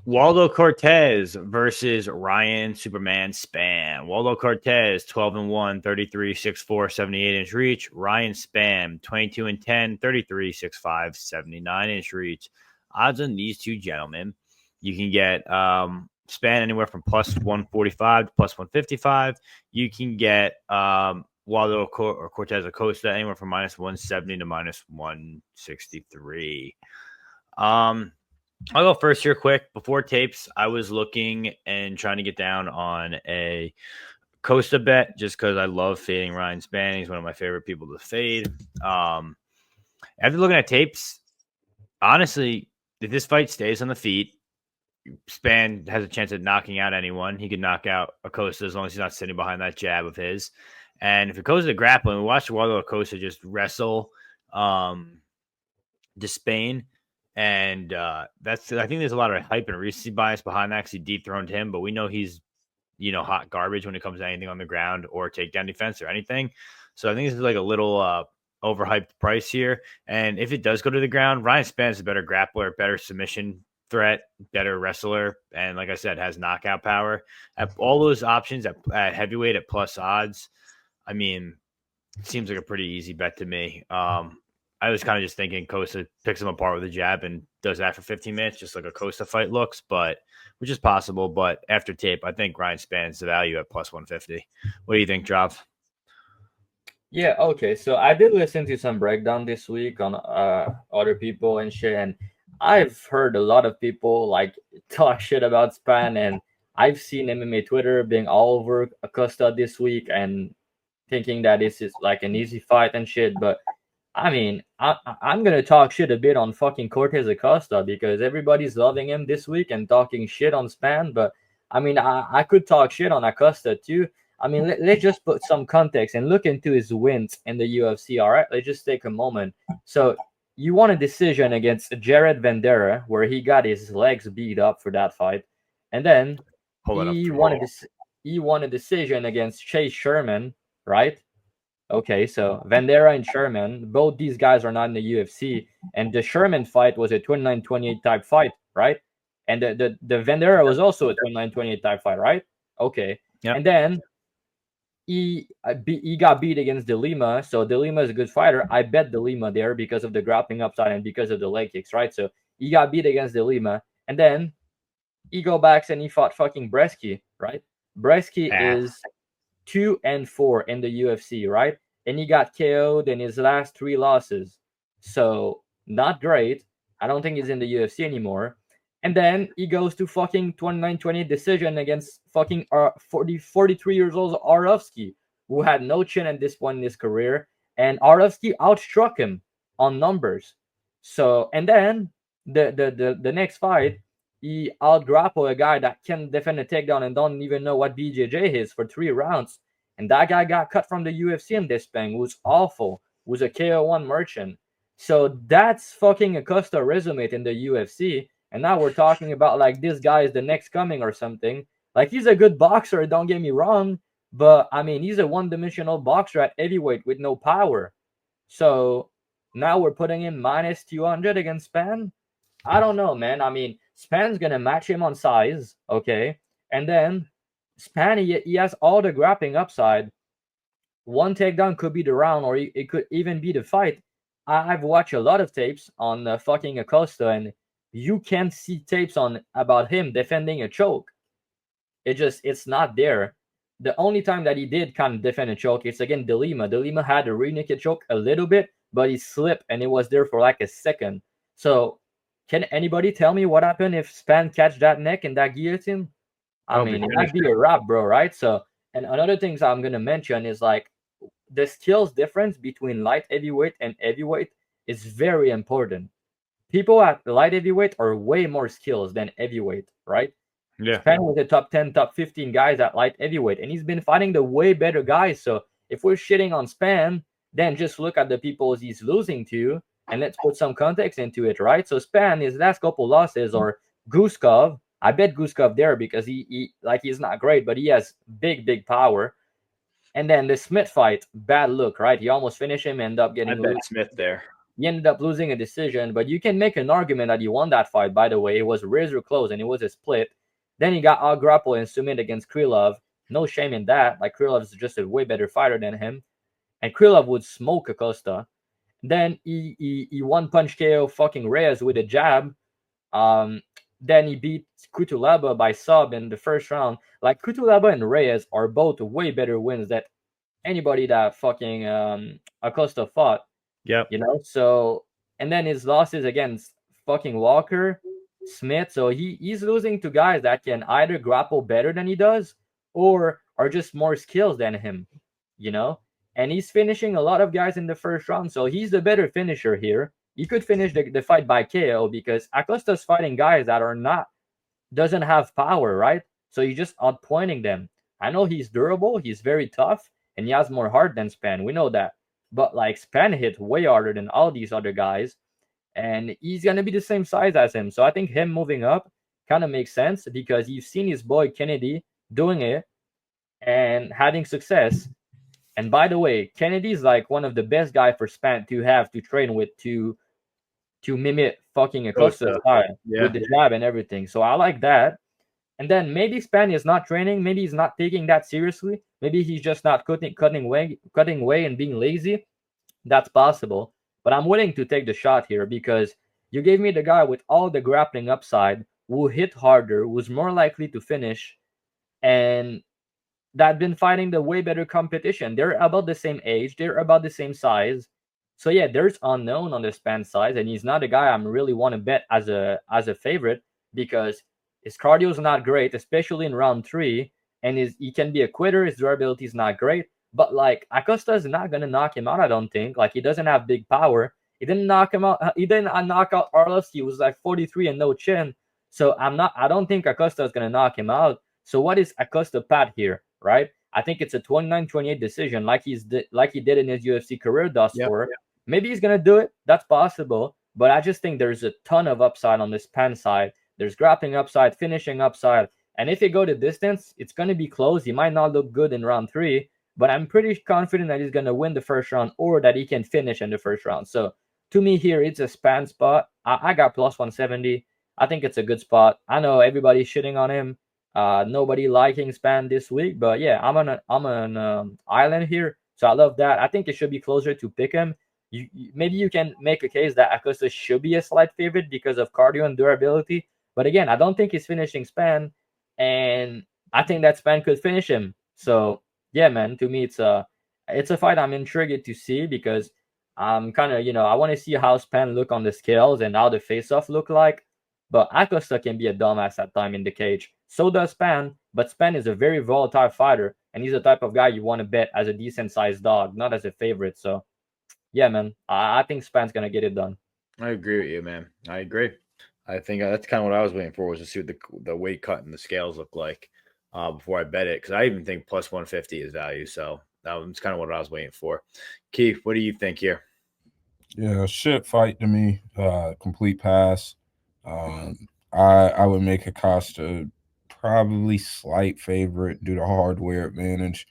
Waldo Cortez versus Ryan Superman Spann. Waldo Cortez, 12-1, 33, 6'4", 78-inch reach. Ryan Spann, 22-10, 33, 6'5", 79-inch reach. Odds on these two gentlemen, you can get Spann anywhere from plus 145 to plus 155. You can get Waldo or Cortez Acosta anywhere from minus 170 to minus 163. I'll go first here quick. Before tapes, I was looking and trying to get down on a Costa bet just because I love fading Ryan Spann. He's one of my favorite people to fade. After looking at tapes, honestly, if this fight stays on the feet, Spann has a chance of knocking out anyone. He could knock out Acosta as long as he's not sitting behind that jab of his. And if it goes to grappling, we watched Waldo Acosta just wrestle Despain. And I think there's a lot of hype and recency bias behind that because he dethroned him, but we know he's, hot garbage when it comes to anything on the ground or takedown defense or anything. So I think this is like a little overhyped price here. And if it does go to the ground, Ryan Spann is a better grappler, better submission threat, better wrestler, and like I said, has knockout power. At all those options at heavyweight at plus odds, I mean, it seems like a pretty easy bet to me. I was kind of just thinking Costa picks him apart with a jab and does that for 15 minutes, just like a Costa fight looks, which is possible. But after tape, I think Ryan Spann's the value at plus 150. What do you think, Drav? Yeah, okay. So I did listen to some breakdown this week on other people and shit, and I've heard a lot of people like talk shit about Spann, and I've seen MMA Twitter being all over Acosta this week and thinking that this is like an easy fight and shit, but I mean, I'm going to talk shit a bit on fucking Cortez Acosta because everybody's loving him this week and talking shit on Spann. But, I mean, I could talk shit on Acosta too. I mean, let's just put some context and look into his wins in the UFC, all right? Let's just take a moment. So, you won a decision against Jared Vendera where he got his legs beat up for that fight. And then he won a decision against Chase Sherman, right? Okay, so Vendera and Sherman, both these guys are not in the UFC, and the Sherman fight was a 29-28 type fight, right? And the Vendera was also a 29-28 type fight, right? Okay, yep. And then he got beat against De Lima, so De Lima is a good fighter. I bet De Lima there because of the grappling upside and because of the leg kicks, right? So he got beat against De Lima, and then he go back and he fought fucking Bresky, right? Bresky is 2-4 in the UFC, right? And he got KO'd in his last 3 losses. So, not great. I don't think he's in the UFC anymore. And then he goes to fucking 29-28 decision against fucking 43 years old Arlovsky, who had no chin at this point in his career. And Arlovsky outstruck him on numbers. So, and then the next fight, he out-grappled a guy that can defend a takedown and don't even know what BJJ is for 3 rounds. And that guy got cut from the UFC in this thing, who was awful, was a KO1 merchant. So that's fucking Acosta resume in the UFC. And now we're talking about like this guy is the next coming or something. Like he's a good boxer, don't get me wrong. But I mean, he's a one-dimensional boxer at heavyweight with no power. So now we're putting him minus 200 against Spann. I don't know, man. I mean, Spann's going to match him on size, okay? And then Spann, he has all the grappling upside. One takedown could be the round, or it could even be the fight. I've watched a lot of tapes on fucking Acosta, and you can't see tapes on about him defending a choke. It's not there. The only time that he did kind of defend a choke, it's against De Lima. De Lima had a rear naked choke a little bit, but he slipped, and it was there for like a second. So, can anybody tell me what happened if Spann catch that neck and that guillotine? I mean, it might be a wrap, bro, right? So, and another things I'm going to mention is like the skills difference between light heavyweight and heavyweight is very important. People at light heavyweight are way more skills than heavyweight, right? Yeah. Spann was the top 10, top 15 guys at light heavyweight, and he's been fighting the way better guys. So if we're shitting on Spann, then just look at the people he's losing to, and let's put some context into it, right? So Spann, his last couple losses are Guskov. I bet Guskov there because he's not great, but he has big power. And then the Smith fight, bad look, right? He almost finished him, end up getting. I bet Smith there. He ended up losing a decision, but you can make an argument that he won that fight, by the way. It was razor close, and it was a split. Then he got out-grappled and submitted against Krylov. No shame in that. Like, Krylov is just a way better fighter than him. And Krylov would smoke Acosta. Then he one-punch KO fucking Reyes with a jab. Then he beat Kutulaba by sub in the first round. Like, Kutulaba and Reyes are both way better wins than anybody that fucking Acosta fought. Yep. You know, so, and then his losses against fucking Walker, Smith. So he's losing to guys that can either grapple better than he does or are just more skills than him, you know? And he's finishing a lot of guys in the first round. So he's the better finisher here. He could finish the fight by KO because Acosta's fighting guys that are not, doesn't have power, right? So you're just outpointing them. I know he's durable, he's very tough, and he has more heart than Spann. We know that. But like, Spann hit way harder than all these other guys, and he's gonna be the same size as him. So I think him moving up kind of makes sense because you've seen his boy Kennedy doing it and having success. And by the way, Kennedy's like one of the best guys for Spann to have to train with to mimic fucking Acosta's style with the jab and everything. So I like that. And then maybe Spann is not training. Maybe he's not taking that seriously. Maybe he's just not cutting away and being lazy. That's possible. But I'm willing to take the shot here because you gave me the guy with all the grappling upside, who hit harder, who's more likely to finish, and that been fighting the way better competition. They're about the same age. They're about the same size. So yeah, there's unknown on the Spann side, and he's not a guy I'm really want to bet as a favorite because his cardio is not great, especially in round 3, and he can be a quitter. His durability is not great, but like, Acosta is not gonna knock him out. I don't think. Like, he doesn't have big power. He didn't knock him out. He didn't knock out Arlovsky. He was like 43 and no chin. So I don't think Acosta is gonna knock him out. So what is Acosta path here, right? I think it's a 29-28 decision, like he did in his UFC career thus far. Maybe he's gonna do it. That's possible. But I just think there's a ton of upside on this Spann side. There's grappling upside, finishing upside. And if you go the distance, it's going to be close. He might not look good in round 3, but I'm pretty confident that he's going to win the first round or that he can finish in the first round. So to me here, it's a Spann spot. I got plus 170. I think it's a good spot. I know everybody's shitting on him. Nobody liking Spann this week, but yeah, I'm on an island here. So I love that. I think it should be closer to pick him. Maybe you can make a case that Acosta should be a slight favorite because of cardio and durability. But again, I don't think he's finishing Spann, and I think that Spann could finish him. So yeah, man, to me it's a fight I'm intrigued to see because I'm kind of, I want to see how Spann look on the scales and how the face-off look like. But Acosta can be a dumbass at time in the cage. So does Spann, but Spann is a very volatile fighter, and he's the type of guy you want to bet as a decent-sized dog, not as a favorite. So yeah, man, I think Spann's gonna get it done. I agree with you, man. I agree. I think that's kind of what I was waiting for, was to see what the weight cut and the scales look like before I bet it, because I even think plus 150 is value. So that was kind of what I was waiting for. Keith, what do you think here? Yeah, shit fight to me. Complete pass. I would make Acosta probably slight favorite due to hardware advantage,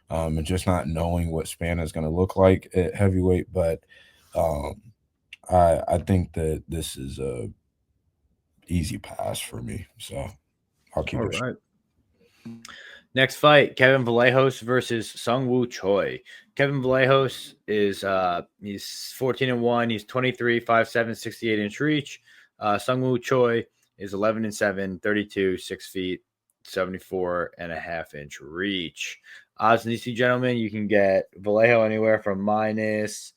and just not knowing what Spann is going to look like at heavyweight. But I think that this is a easy pass for me, so I'll keep it. Right. Next fight, Kevin Vallejos versus Sungwoo Choi. Kevin Vallejos is he's 14-1. He's 23, 5'7", 68-inch reach. Sungwoo Choi is 11-7, 32, 6 feet, 74.5-inch reach. Odds in DC, gentlemen, you can get Vallejo anywhere from minus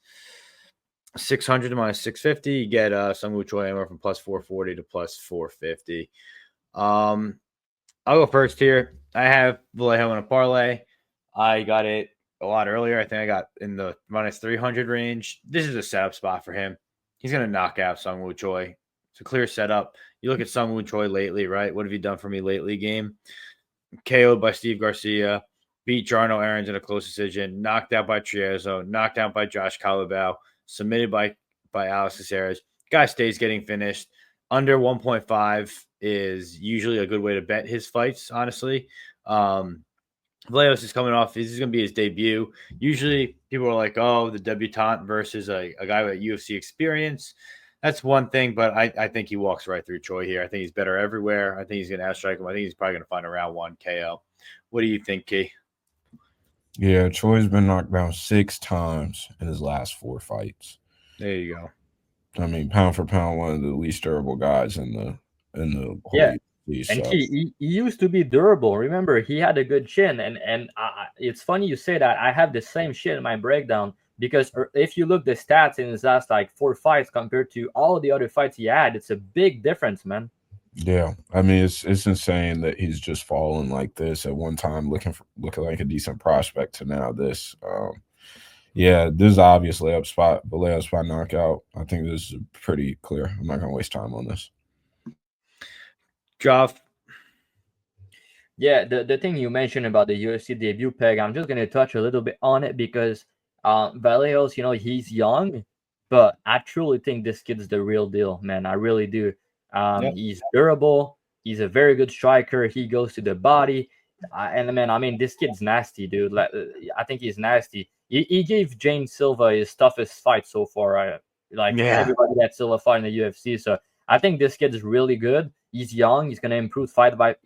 600 to minus 650. You get Sungwoo Choi anywhere from plus 440 to plus 450. I'll go first here. I have Vallejo in a parlay. I got it a lot earlier. I think I got in the minus 300 range. This is a setup spot for him. He's going to knock out Sungwoo Choi. It's a clear setup. You look at Sungwoo Choi lately, right? What have you done for me lately, game? KO'd by Steve Garcia, beat Jarno Aarons in a close decision, knocked out by Triazo, knocked out by Josh Holobaugh, submitted by Alex Caceres. Guy stays getting finished. Under 1.5 is usually a good way to bet his fights, honestly. Vallejos is coming off. This is going to be his debut. Usually, people are like, "Oh, the debutante versus a guy with UFC experience." That's one thing, but I think he walks right through Choi here. I think he's better everywhere. I think he's going to outstrike him. I think he's probably going to find a round 1 KO. What do you think, Key? Yeah, Choi's been knocked down 6 times in his last 4 fights. There you go. I mean, pound for pound, one of the least durable guys in the whole Yeah. UFC, And so. he used to be durable. Remember, he had a good chin. And it's funny you say that. I have the same shit in my breakdown because if you look the stats in his last like 4 fights compared to all the other fights he had, it's a big difference, man. Yeah, I mean it's insane that he's just fallen like this at one time, looking like a decent prospect to now this. Yeah, this is obviously up spot, Vallejos spot knockout. I think this is pretty clear. I'm not gonna waste time on this. Dravhy. Yeah, the thing you mentioned about the UFC debut, Peg, I'm just gonna touch a little bit on it because Vallejos, he's young, but I truly think this kid's the real deal, man. I really do. He's durable. He's a very good striker. He goes to the body, and man, I mean, this kid's nasty, dude. I think he's nasty. He gave James Silva his toughest fight so far. Everybody that Silva fought in the UFC. So I think this kid's really good. He's young. He's gonna improve fight by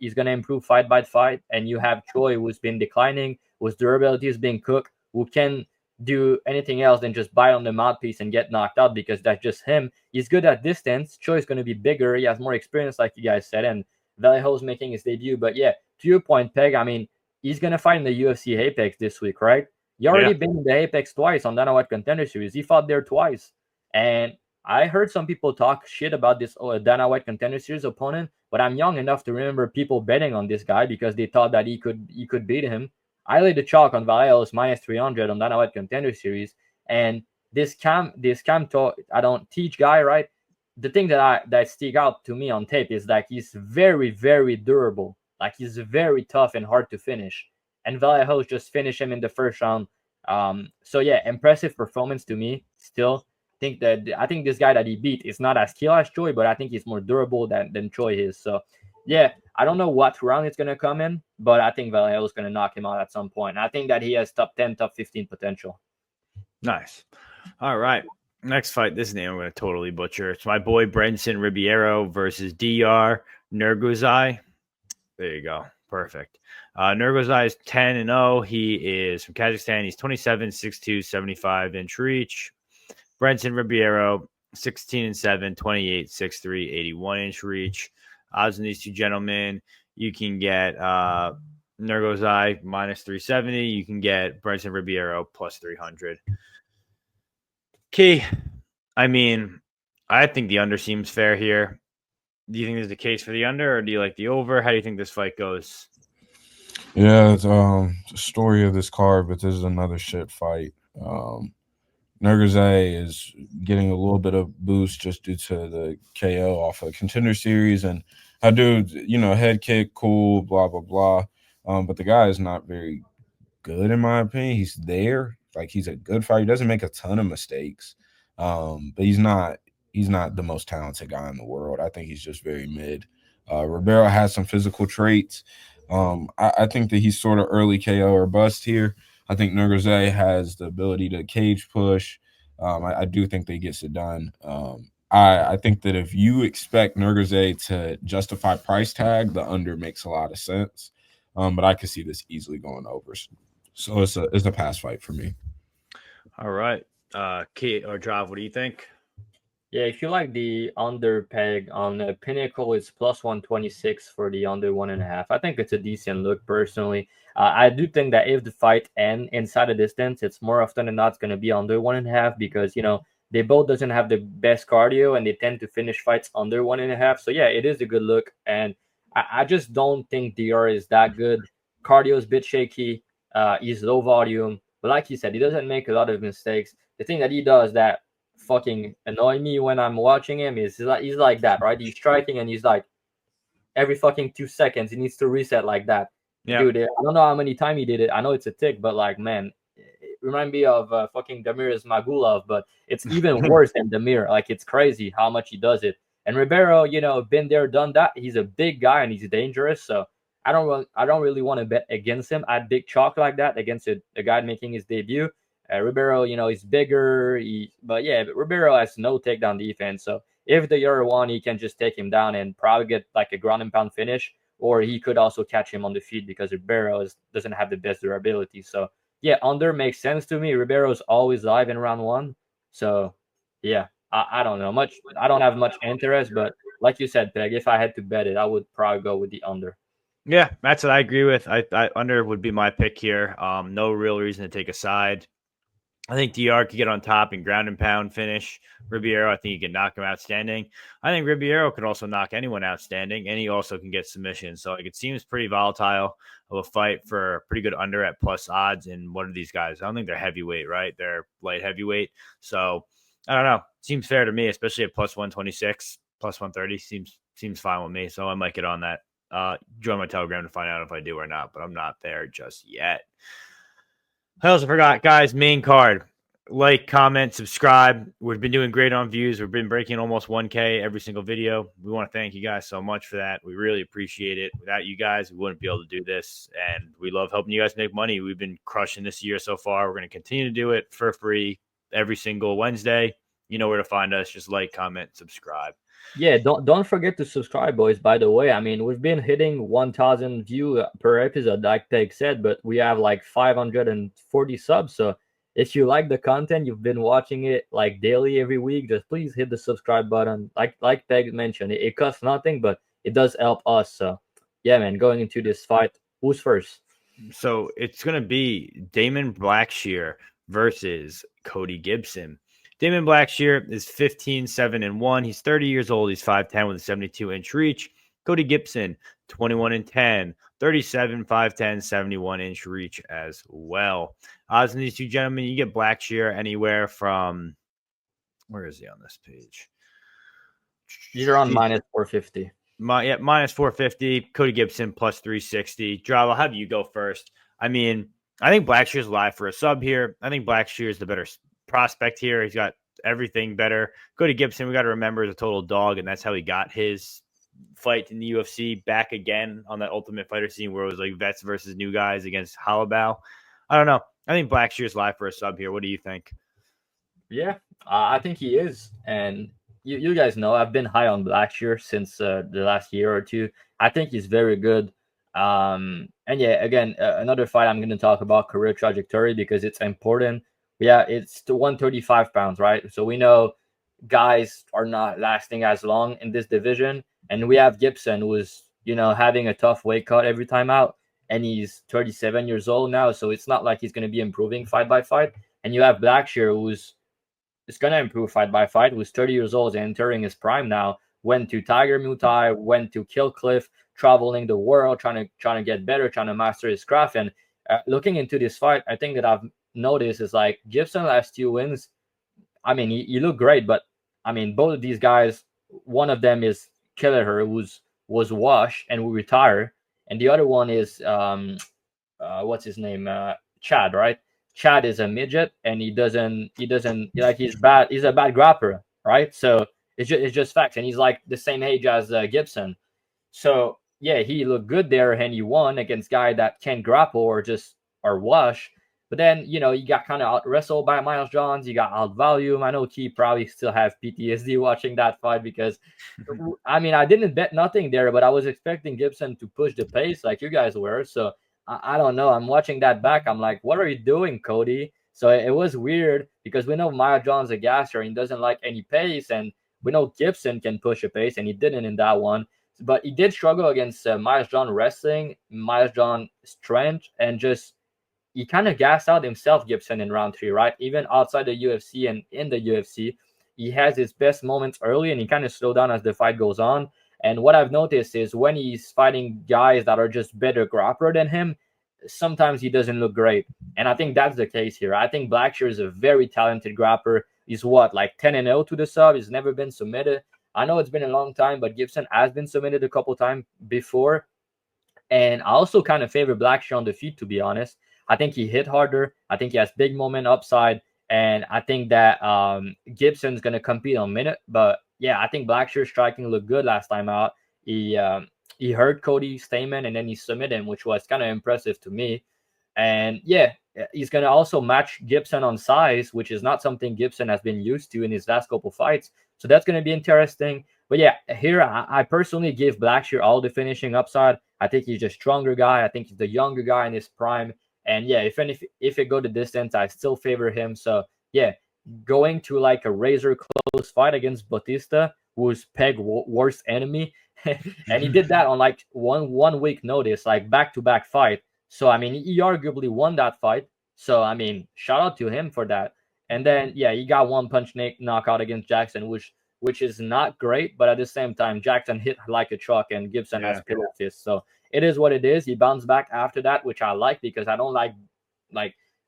fight. And you have Choi, who's been declining, whose durability is being cooked, who can do anything else than just bite on the mouthpiece and get knocked out because that's just him. He's good at distance. Choi is going to be bigger. He has more experience, like you guys said, and Vallejos making his debut. But yeah, to your point, Peg, I mean, he's going to fight in the UFC Apex this week, right? He already been in the Apex twice on Dana White Contender Series. He fought there twice. And I heard some people talk shit about this Dana White Contender Series opponent, but I'm young enough to remember people betting on this guy because they thought that he could beat him. I laid the chalk on Vallejos minus 300 on Dana White Contender Series, and this cam talk, I don't teach guy, right? The thing that stick out to me on tape is that he's very, very durable. Like he's very tough and hard to finish. And Vallejos just finished him in the first round. So yeah, impressive performance to me. Still, I think this guy that he beat is not as skilled as Choi, but I think he's more durable than Choi is. So yeah, I don't know what round it's gonna come in, but I think Vallejos is gonna knock him out at some point. I think that he has top 10, top 15 potential. Nice. All right. Next fight, this name I'm going to totally butcher. It's my boy Brenson Ribiero versus DR Nurgozhay. There you go. Perfect. Nurgozhay is 10-0. He is from Kazakhstan. He's 27, 6'2", 75-inch reach. Brenson Ribiero, 16-7, 28, 6'3", 81-inch reach. Odds on these two gentlemen, you can get Nurgozhay minus 370. You can get Brenson Ribiero plus 300. Key, I mean, I think the under seems fair here. Do you think there's a case for the under, or do you like the over? How do you think this fight goes? Yeah, it's the story of this card, but this is another shit fight. Nurgozhay is getting a little bit of boost just due to the KO off of Contender Series, and I do, head kick, cool, blah blah blah. But the guy is not very good in my opinion. He's there, like he's a good fighter. He doesn't make a ton of mistakes, but he's not the most talented guy in the world. I think he's just very mid. Ribiero has some physical traits. I think that he's sort of early KO or bust here. I think Nurgozhay has the ability to cage push. I do think that he gets it done. I think that if you expect Nurgozhay to justify price tag, the under makes a lot of sense. But I could see this easily going over. So it's a pass fight for me. All right. Key or Dravy, what do you think? Yeah, if you like the under peg on the Pinnacle, it's plus 126 for the under 1.5. I think it's a decent look personally. I do think that if the fight ends inside the distance, it's more often than not going to be under 1.5 because, they both doesn't have the best cardio and they tend to finish fights under 1.5. So yeah, it is a good look. And I just don't think DR is that good. Cardio is a bit shaky. He's low volume. But like you said, he doesn't make a lot of mistakes. The thing that he does that fucking annoy me when I'm watching him is he's like that, right? He's striking and he's like every fucking 2 seconds he needs to reset like that. Yeah. Dude, I don't know how many times he did it. I know it's a tick, but like, man, it reminds me of fucking Damir's Magulov, but it's even worse than Damir. Like, it's crazy how much he does it. And Ribiero, been there, done that. He's a big guy and he's dangerous. So I don't really want to bet against him at big chalk like that against a guy making his debut. Ribiero, is bigger, but Ribiero has no takedown defense. So if the other one, he can just take him down and probably get like a ground and pound finish, or he could also catch him on the feet because Ribiero doesn't have the best durability. So yeah, under makes sense to me. Ribiero is always live in round one. So yeah, I don't know much. I don't have much interest, but like you said, Peg, if I had to bet it, I would probably go with the under. Yeah, that's what I agree with. I under would be my pick here. No real reason to take a side. I think DR could get on top and ground and pound finish Ribiero. I think he can knock him outstanding. I think Ribiero could also knock anyone outstanding, and he also can get submission. So like, it seems pretty volatile of a fight for pretty good under at plus odds. And what are these guys? I don't think they're heavyweight, right? They're light heavyweight. So I don't know. Seems fair to me, especially at plus 126, plus 130. Seems fine with me. So I might get on that. Join my Telegram to find out if I do or not, but I'm not there just yet. I also forgot, guys, main card. Like, comment, subscribe. We've been doing great on views. We've been breaking almost 1K every single video. We want to thank you guys so much for that. We really appreciate it. Without you guys, we wouldn't be able to do this. And we love helping you guys make money. We've been crushing this year so far. We're going to continue to do it for free every single Wednesday. You know where to find us. Just like, comment, subscribe. Yeah, don't forget to subscribe, boys. By the way, I mean, we've been hitting 1,000 view per episode, like Peg said, but we have like 540 subs. So if you like the content, you've been watching it like daily every week, just please hit the subscribe button. Like Peg mentioned, it costs nothing, but it does help us. So yeah, man, going into this fight, who's first? So it's gonna be Damon Blackshear versus Cody Gibson. Damon Blackshear is 15-7-1. He's 30 years old. He's 5'10 with a 72-inch reach. Cody Gibson, 21-10, 37, 5'10, 71-inch reach as well. Odds on these two gentlemen, you get Blackshear anywhere from, where is he on this page? These are on minus 450. Minus 450. Cody Gibson plus 360. Dravhy, I'll have you go first. I mean, I think Blackshear's live for a sub here. I think Blackshear is the better prospect here. He's got everything better. Cody Gibson, we got to remember, is a total dog, and that's how he got his fight in the UFC back again on that Ultimate Fighter scene where it was like vets versus new guys against Holobaugh. I don't know. I think Blackshear's live for a sub here. What do you think? Yeah, I think he is. And you guys know I've been high on Blackshear since the last year or two. I think he's very good. And yeah, again, another fight I'm going to talk about, career trajectory, because it's important. Yeah, it's to 135 pounds, right? So we know guys are not lasting as long in this division. And we have Gibson, who's, having a tough weight cut every time out. And he's 37 years old now. So it's not like he's going to be improving fight by fight. And you have Blackshear, who's going to improve fight by fight, who's 30 years old and entering his prime now. Went to Tiger Muay Thai, went to Kill Cliff, traveling the world, trying to get better, trying to master his craft. And looking into this fight, I think that I've notice is like Gibson last 2 wins. I mean, he looked great, but I mean, both of these guys, one of them is Kelleher, who's was washed and will retire, and the other one is what's his name, Chad, right? Chad is a midget, and he doesn't like, he's bad. He's a bad grappler, right? So it's just facts, and he's like the same age as Gibson. So yeah, he looked good there, and he won against guy that can't grapple or wash. But then, he got kind of out-wrestled by Miles Johns. He got out-volume. I know Key probably still have PTSD watching that fight because, I mean, I didn't bet nothing there, but I was expecting Gibson to push the pace like you guys were. So, I don't know. I'm watching that back. I'm like, what are you doing, Cody? So, it was weird because we know Miles Johns is a gasser and he doesn't like any pace. And we know Gibson can push a pace, and he didn't in that one. But he did struggle against Miles John wrestling, Miles John strength, and just he kind of gassed out himself, Gibson, in round 3, right? Even outside the UFC and in the UFC, he has his best moments early, and he kind of slowed down as the fight goes on. And what I've noticed is when he's fighting guys that are just better grappler than him, sometimes he doesn't look great. And I think that's the case here. I think Blackshear is a very talented grappler. He's like 10-0 to the sub. He's never been submitted. I know it's been a long time, but Gibson has been submitted a couple times before. And I also kind of favor Blackshear on the feet, to be honest. I think he hit harder. I think he has big moment upside. And I think that Gibson's going to compete on minute. But yeah, I think Blackshear's striking looked good last time out. He he hurt Cody Stamen and then he submitted him, which was kind of impressive to me. And yeah, he's going to also match Gibson on size, which is not something Gibson has been used to in his last couple fights. So that's going to be interesting. But yeah, here I personally give Blackshear all the finishing upside. I think he's a stronger guy. I think he's the younger guy in his prime. And yeah, if it go the distance, I still favor him. So yeah, going to like a razor close fight against Bautista, who's Peg's worst enemy, and he did that on like one week notice, like back-to-back fight. So I mean, he arguably won that fight. So I mean, shout out to him for that. And then yeah, he got one punch knockout against Jackson, which is not great, but at the same time, Jackson hit like a truck and Gibson has pillow fist. So it is what it is. He bounced back after that, which I like because I don't like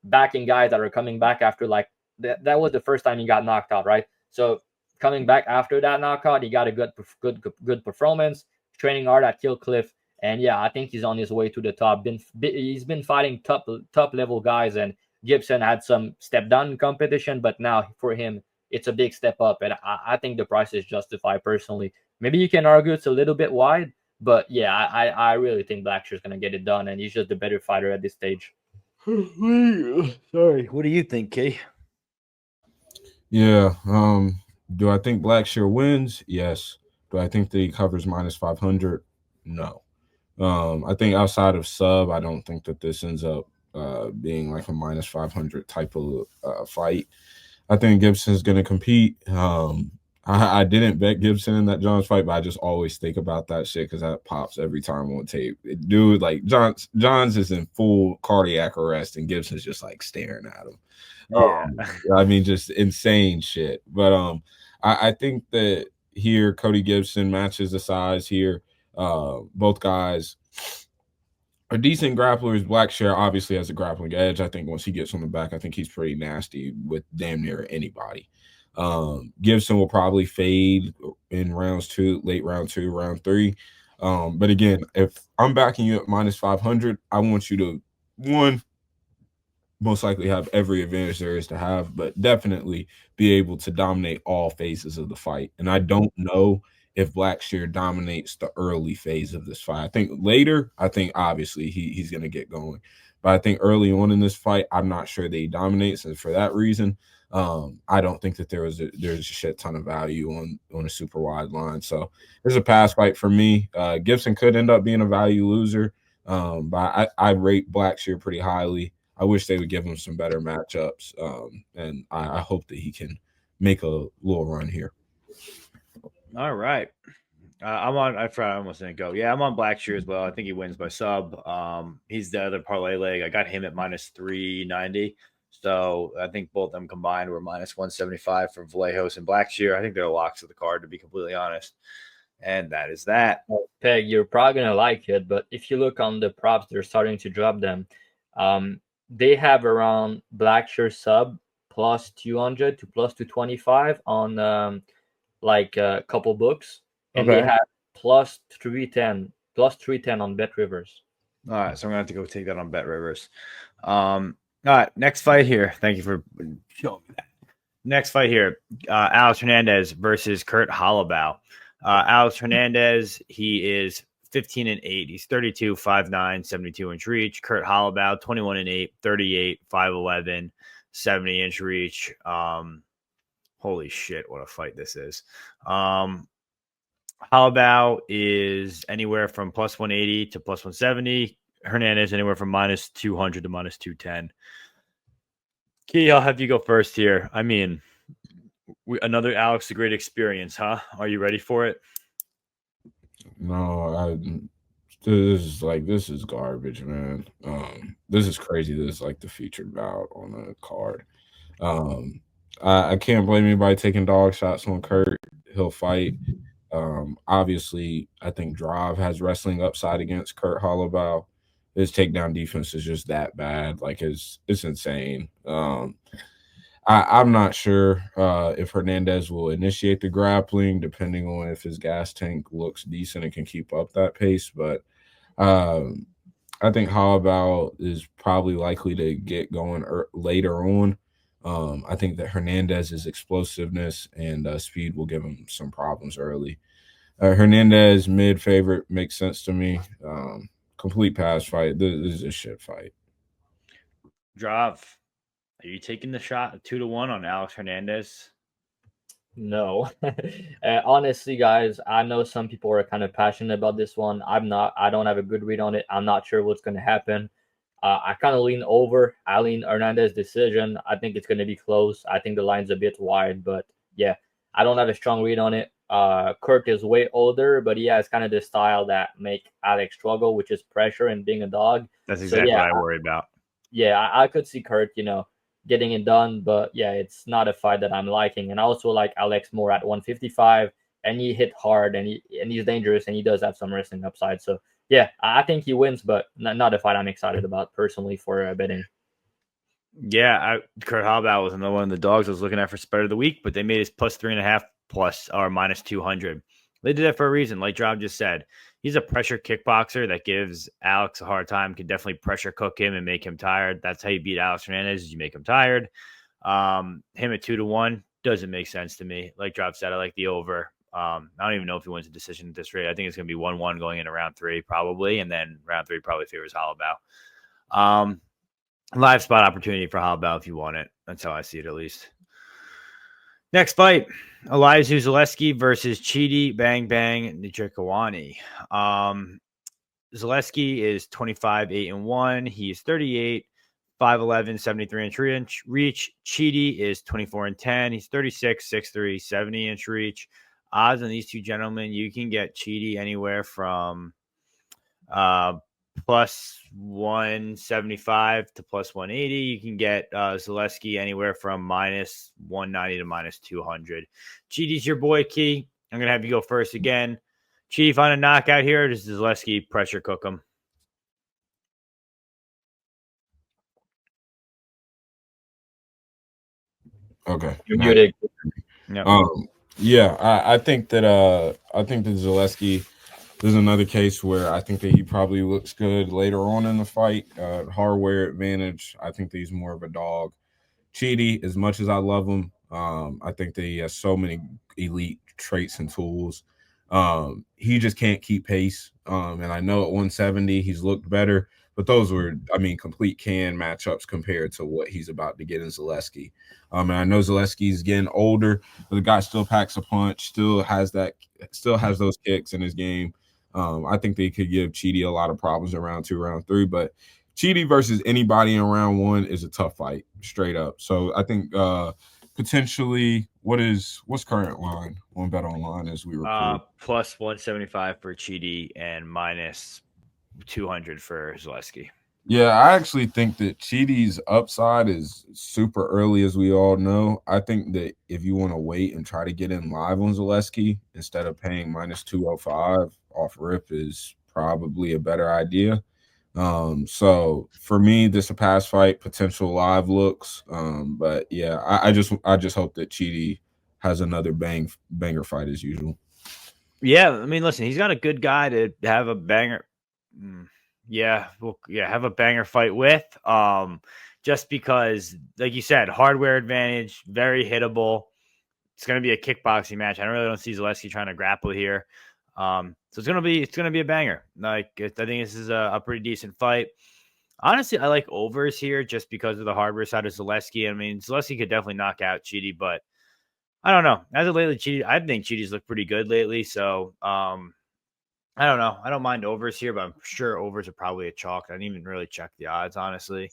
backing guys that are coming back after like that was the first time he got knocked out, right? So coming back after that knockout, he got a good performance, training hard at Kill Cliff. And yeah, I think he's on his way to the top. He's been fighting top level guys, and Gibson had some step down in competition, but now for him, it's a big step up. And I think the price is justified personally. Maybe you can argue it's a little bit wide, but yeah, I really think Blackshear's going to get it done, and he's just the better fighter at this stage. Sorry. What do you think, Key? Yeah. Do I think Blackshear wins? Yes. Do I think that he covers -500? No. I think outside of sub, I don't think that this ends up being like a -500 type of fight. I think Gibson's going to compete. I didn't bet Gibson in that Johns fight, but I just always think about that shit because that pops every time on tape. Dude, like Johns is in full cardiac arrest and Gibson's just like staring at him. Yeah. I mean, just insane shit. But I think that here Cody Gibson matches the size here. Both guys are decent grapplers. Blackshear obviously has a grappling edge. I think once he gets on the back, I think he's pretty nasty with damn near anybody. Gibson will probably fade in rounds 2, late round 2, round 3. But again, if I'm backing you at -500, I want you to, one, most likely have every advantage there is to have, but definitely be able to dominate all phases of the fight. And I don't know if Blackshear dominates the early phase of this fight. I think later, obviously he's going to get going. But I think early on in this fight, I'm not sure that he dominates. And for that reason, I don't think that there's a shit ton of value on a super wide line. So there's a pass fight for me. Gibson could end up being a value loser, but I rate Blackshear pretty highly. I wish they would give him some better matchups, and I hope that he can make a little run here. All right. I'm on. I almost didn't go. Yeah, I'm on Blackshear as well. I think he wins by sub. He's the other parlay leg. I got him at -390. So I think both of them combined were -175 for Vallejos and Blackshear. I think they're locks of the card, to be completely honest. And that is that. Peg, you're probably gonna like it, but if you look on the props, they're starting to drop them. They have around Blackshear sub +200 to +225 on like a couple books, and they have +310 on Bet Rivers. All right, so I'm gonna have to go take that on Bet Rivers. All right, next fight here. Thank you for showing me that. Next fight here, Alex Hernandez versus Kurt Holobaugh. Alex Hernandez, he is 15-8. He's 32, 5'9", 72-inch reach. Kurt Holobaugh, 21-8, 38, 5'11", 70-inch reach. Holy shit, what a fight this is. Holobaugh is anywhere from +180 to +170. Hernandez anywhere from -200 to -210. Key, I'll have you go first here. I mean, another Alex the Great experience, huh? Are you ready for it? No, this is garbage, man. This is crazy. This is like the featured bout on the card. I can't blame anybody taking dog shots on Kurt. He'll fight. Obviously, I think Dravhy has wrestling upside against Kurt Holobaugh. His takedown defense is just that bad. Like it's insane. I'm not sure if Hernandez will initiate the grappling, depending on if his gas tank looks decent and can keep up that pace. But I think Holobaugh is probably likely to get going later on. I think that Hernandez's explosiveness and speed will give him some problems early. Hernandez mid favorite makes sense to me. Complete pass fight. This is a shit fight. Drav, are you taking the shot 2-1 on Alex Hernandez? No. Honestly, guys, I know some people are kind of passionate about this one. I'm not. I don't have a good read on it. I'm not sure what's going to happen. I kind of lean over. I lean Hernandez decision. I think it's going to be close. I think the line's a bit wide, but yeah, I don't have a strong read on it. Kurt is way older, but he has kind of the style that make Alex struggle, which is pressure and being a dog. That's exactly what I worry about. Yeah, I could see Kurt, getting it done, but yeah, it's not a fight that I'm liking. And I also like Alex more at 155, and he hit hard, and he's dangerous, and he does have some wrestling upside. So yeah, I think he wins, but not a fight I'm excited about personally for betting. Yeah, Kurt Holobaugh was another one of the dogs I was looking at for spread of the week, but they made his +3.5 plus or minus 200. They did that for a reason, like Drav just said. He's a pressure kickboxer that gives Alex a hard time, can definitely pressure cook him and make him tired. That's how you beat Alex Hernandez, is you make him tired. Him at 2-1 doesn't make sense to me. Like Drav said, I like the over. I don't even know if he wins a decision at this rate. I think it's going to be 1-1 going into round 3 probably, and then round 3 probably favors Holobaugh. Live spot opportunity for Holobaugh if you want it. That's how I see it, at least. Next fight, Zaleski versus Chidi Bang Bang Njokuani. Zaleski is 25-8-1. He is 38, 5'11", 73-inch reach. Chidi is 24-10. He's 36, 6'3", 70-inch reach. Odds on these two gentlemen, you can get Chidi anywhere from plus 175 to plus 180. You can get Zaleski anywhere from minus 190 to minus 200. Chidi's your boy, Key. I'm going to have you go first again. Chidi find a knockout here, or does Zaleski pressure cook him? Okay. You're muted. Yep. Yeah, I think that Zaleski, there's another case where I think that he probably looks good later on in the fight. Hardware advantage. I think that he's more of a dog. Chidi, as much as I love him, I think that he has so many elite traits and tools. He just can't keep pace. And I know at 170 he's looked better, but those were, complete can matchups compared to what he's about to get in Zaleski. And I know Zaleski's getting older, but the guy still packs a punch, still has those kicks in his game. I think they could give Chidi a lot of problems in round 2, round 3, but Chidi versus anybody in round 1 is a tough fight, straight up. So I think potentially, what's current line on Bet Online as we record? Plus 175 for Chidi and minus 200 for Zaleski. Yeah, I actually think that Chidi's upside is super early, as we all know. I think that if you want to wait and try to get in live on Zaleski instead of paying minus 205 off rip is probably a better idea. So for me, this is a pass fight, potential live looks. But yeah, I just hope that Chidi has another banger fight as usual. Yeah, listen, he's got a good guy to have a banger. Have a banger fight with. Just because, like you said, hardware advantage, very hittable. It's going to be a kickboxing match. I don't see Zaleski trying to grapple here. So it's gonna be a banger. Like, I think this is a pretty decent fight. Honestly, I like overs here just because of the hardware side of Zaleski. Zaleski could definitely knock out Chidi, but I don't know. As of lately, I think Chidi's looked pretty good lately. So I don't know. I don't mind overs here, but I'm sure overs are probably a chalk. I didn't even really check the odds, honestly.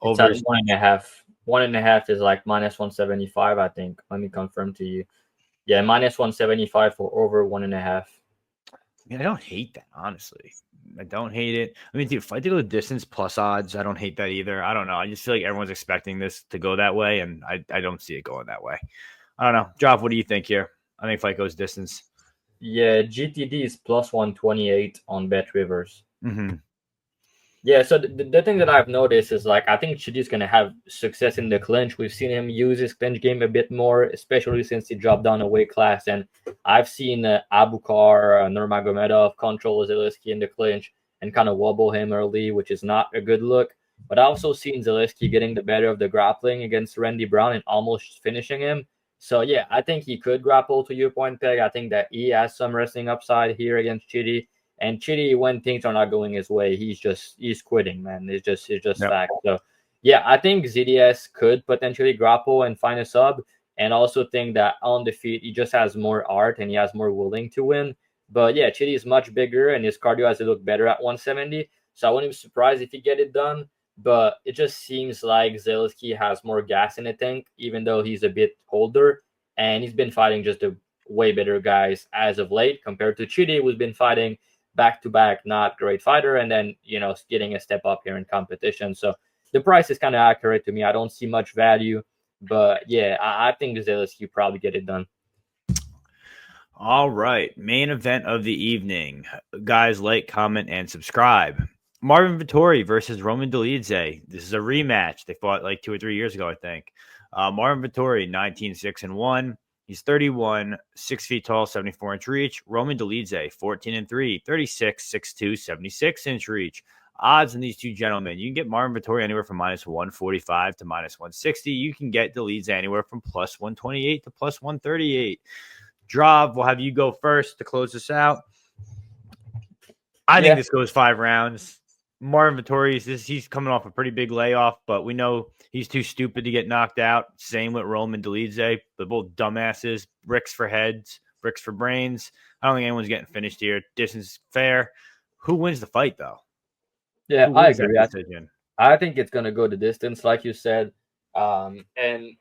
Overs 1.5. 1.5 is like minus 175, I think. Let me confirm to you. Yeah, minus 175 for over 1.5. I don't hate that, honestly. I don't hate it. Dude, if I do the distance plus odds, I don't hate that either. I don't know. I just feel like everyone's expecting this to go that way, and I don't see it going that way. I don't know. Drav, what do you think here? I think fight goes distance. Yeah, GTD is plus 128 on Bet Rivers. Mm-hmm. Yeah, so the thing that I've noticed is, like, I think Chidi's going to have success in the clinch. We've seen him use his clinch game a bit more, especially since he dropped down a weight class. And I've seen Abukar, Nurmagomedov control Zaleski in the clinch and kind of wobble him early, which is not a good look. But I've also seen Zaleski getting the better of the grappling against Randy Brown and almost finishing him. So yeah, I think he could grapple, to your point, Peg. I think that he has some wrestling upside here against Chidi. And Chidi, when things are not going his way, he's quitting, man. It's just fact. So yeah, I think ZDS could potentially grapple and find a sub, and also think that on the feet he just has more art and he has more willing to win. But yeah, Chidi is much bigger and his cardio has to look better at 170. So I wouldn't be surprised if he get it done. But it just seems like Zaleski has more gas in the tank, even though he's a bit older, and he's been fighting just the way better guys as of late compared to Chidi, who's been fighting back to back, not great fighter, and then getting a step up here in competition. So the price is kind of accurate to me. I don't see much value, but yeah, I think Zaleski probably get it done. All right, main event of the evening. Guys, like, comment, and subscribe. Marvin Vettori versus Roman Dolidze. This is a rematch. They fought like 2 or 3 years ago, I think. Marvin Vettori, 19-6-1. He's 31, 6 feet tall, 74-inch reach. Roman Dolidze, 14-3, 36, 6'2", 76-inch reach. Odds in these two gentlemen. You can get Marvin Vettori anywhere from -145 to -160. You can get Dolidze anywhere from +128 to +138. Drav, we'll have you go first to close this out. I think this goes 5 rounds. Marvin Vettori, he's coming off a pretty big layoff, but we know he's too stupid to get knocked out. Same with Roman Dolidze. They're both dumbasses. Bricks for heads, bricks for brains. I don't think anyone's getting finished here. Distance fair. Who wins the fight, though? Yeah, I agree. I think it's going to go the distance, like you said. And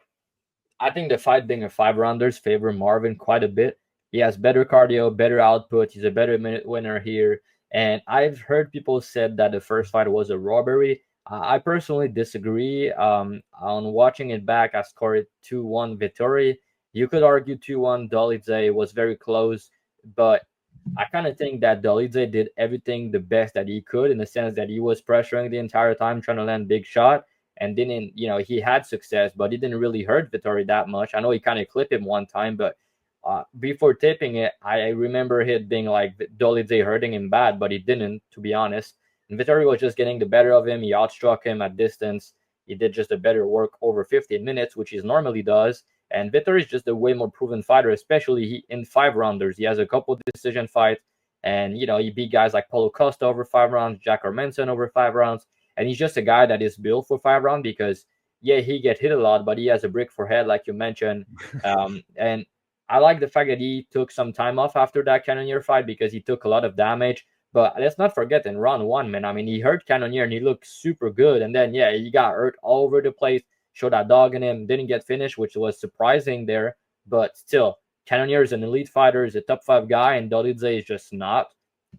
I think the fight being a 5-rounders favor Marvin quite a bit. He has better cardio, better output. He's a better minute winner here. And I've heard people said that the first fight was a robbery. I personally disagree. On watching it back, I scored 2-1 Vettori. You could argue 2-1 Dolidze was very close, but I kind of think that Dolidze did everything the best that he could, in the sense that he was pressuring the entire time, trying to land big shot, and didn't, he had success, but he didn't really hurt Vettori that much. I know he kind of clipped him one time, but before taping it, I remember it being like Dolidze hurting him bad, but he didn't, to be honest. And Vettori was just getting the better of him. He outstruck him at distance. He did just a better work over 15 minutes, which he normally does. And Vettori is just a way more proven fighter, especially in 5-rounders. He has a couple decision fights, and he beat guys like Paulo Costa over 5 rounds, Jack Hermanson over 5 rounds. And he's just a guy that is built for 5 rounds because, yeah, he get hit a lot, but he has a brick for head, like you mentioned. And I like the fact that he took some time off after that Cannonier fight because he took a lot of damage. But let's not forget, in round 1, man, I mean, he hurt Cannonier and he looked super good. And then, yeah, he got hurt all over the place, showed that dog in him, didn't get finished, which was surprising there. But still, Cannonier is an elite fighter, is a top 5 guy, and Dolidze is just not.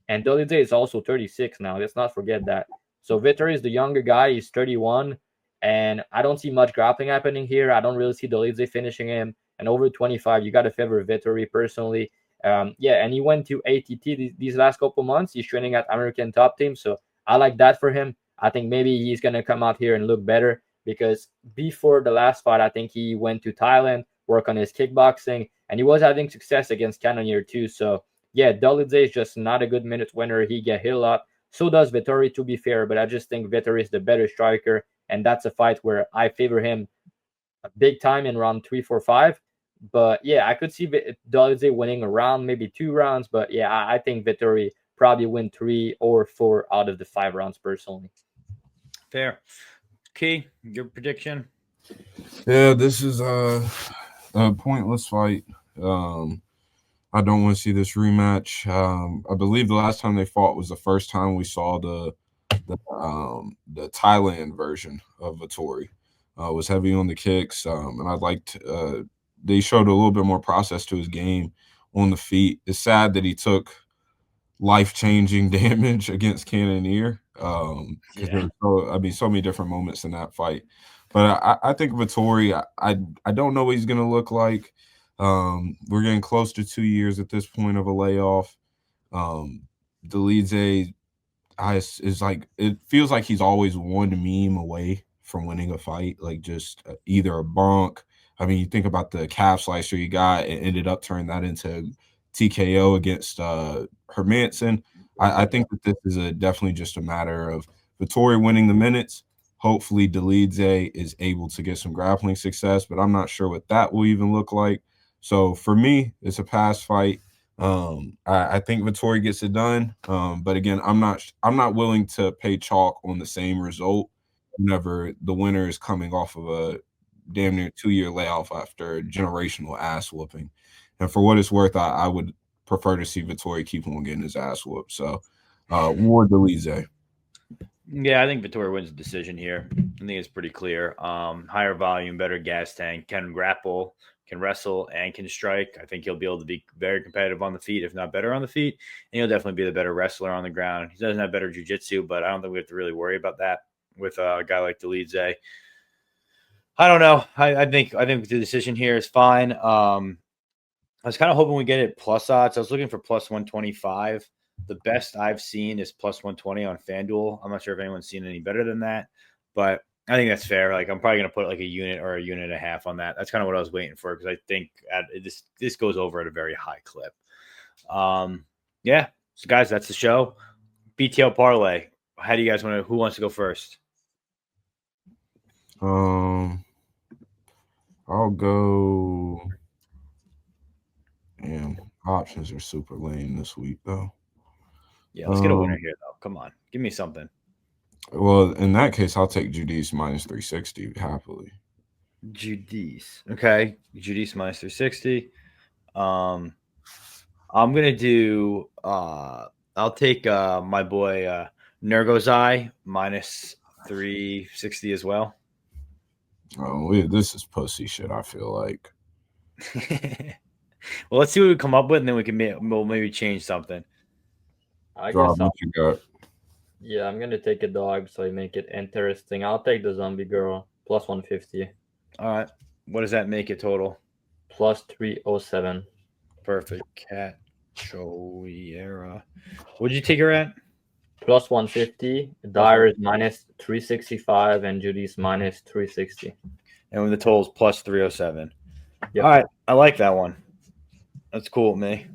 And Dolidze is also 36 now. Let's not forget that. So Vettori is the younger guy. He's 31. And I don't see much grappling happening here. I don't really see Dolidze finishing him. And over 25, you got to favor Vettori personally. And he went to ATT these last couple months. He's training at American Top Team. So I like that for him. I think maybe he's going to come out here and look better, because before the last fight, I think he went to Thailand, work on his kickboxing, and he was having success against Cannonier too. So yeah, Dolidze is just not a good minute winner. He get hit a lot. So does Vettori, to be fair, but I just think Vettori is the better striker, and that's a fight where I favor him big time in round 3, 4, 5. But yeah, I could see Dolidze winning a round, maybe 2 rounds. But yeah, I think Vettori probably win 3 or 4 out of the 5 rounds personally. Fair. Key, your prediction? Yeah, this is a pointless fight. I don't want to see this rematch. I believe the last time they fought was the first time we saw the Thailand version of Vettori. Was heavy on the kicks, and I liked. They showed a little bit more process to his game on the feet. It's sad that he took life-changing damage against Cannonier. There were so many different moments in that fight. But I think Vettori, I don't know what he's going to look like. We're getting close to 2 years at this point of a layoff. Dolidze is like, it feels like he's always one meme away from winning a fight, like just either a bonk. I mean, you think about the calf slicer he got and ended up turning that into TKO against Hermanson. I think that this is definitely just a matter of Vettori winning the minutes, Hopefully, Dolidze is able to get some grappling success, but I'm not sure what that will even look like. So for me, it's a pass fight. I think Vettori gets it done. But again, I'm not willing to pay chalk on the same result whenever the winner is coming off of a damn near 2-year layoff after generational ass whooping. And for what it's worth, I would prefer to see Vettori keep on getting his ass whooped. So War Dolidze. Yeah, I think Vettori wins the decision here. I think it's pretty clear. Higher volume, better gas tank, can grapple, can wrestle, and can strike. I think he'll be able to be very competitive on the feet, if not better on the feet. And he'll definitely be the better wrestler on the ground. He doesn't have better jiu-jitsu, but I don't think we have to really worry about that with a guy like Dolidze. I don't know. I think the decision here is fine. I was kind of hoping we get it plus odds. I was looking for plus 125. The best I've seen is plus 120 on FanDuel. I'm not sure if anyone's seen any better than that, but I think that's fair. Like I'm probably going to put like a unit or a unit and a half on that. That's kind of what I was waiting for because I think this goes over at a very high clip. Yeah. So guys, that's the show. BTL Parlay. How do you guys want to? Who wants to go first? I'll go. Damn, options are super lame this week though. Yeah, let's get a winner here though. Come on, give me something. Well, in that case, I'll take Judice minus 360 happily. Judice. Okay. Judice minus 360. I'm gonna do I'll take my boy Nurgozhay minus 360 as well. Oh, this is pussy shit, I feel like. Well, let's see what we come up with, and then we'll maybe change something. Rob, what you got? Yeah, I'm gonna take a dog, so I make it interesting. I'll take the zombie girl plus 150. All right. What does that make it total? Plus 307. Perfect. Cachoeira. What did you take her at? Plus 150. Dyer is minus 365, and Judice minus 360. And when the total is plus 307. Yep. All right. I like that one. That's cool with me.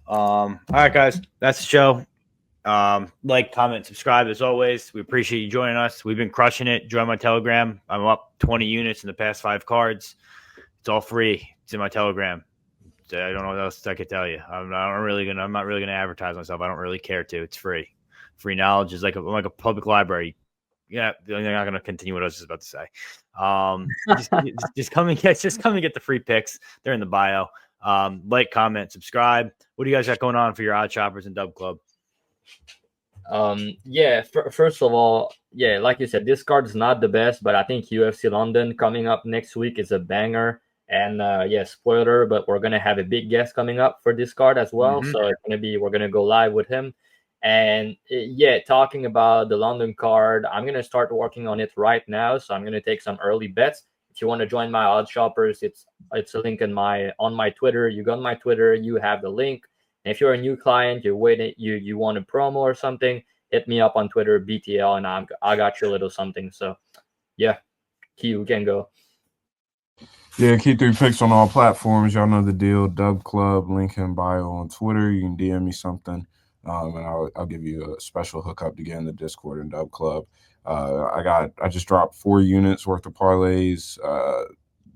All right, guys. That's the show. Like, comment, subscribe as always. We appreciate you joining us. We've been crushing it. Join my Telegram. I'm up 20 units in the past 5 cards. It's all free. It's in my Telegram. So I don't know what else I could tell you. I'm not really gonna advertise myself. I don't really care to. It's free. Free knowledge is like a public library. Yeah, they're not gonna continue what I was just about to say. Just come and get the free picks. They're in the bio. Like, comment, subscribe. What do you guys got going on for your odd shoppers and Dubclub? First of all, like you said, this card is not the best, but I think UFC London coming up next week is a banger. And spoiler, but we're gonna have a big guest coming up for this card as well. Mm-hmm. So we're gonna go live with him. And talking about the London card, I'm gonna start working on it right now. So I'm gonna take some early bets. If you want to join my odd shoppers, it's a link on my Twitter. You go on my Twitter, you have the link. And if you're a new client, you're waiting, you want a promo or something, hit me up on Twitter, BTL, and I got you a little something. So yeah, Key, we can go. Yeah, Key3Picks on all platforms. Y'all know the deal. Dubclub, link in bio on Twitter. You can DM me something, and I'll give you a special hookup to get in the Discord and Dubclub. I just dropped 4 units worth of parlays.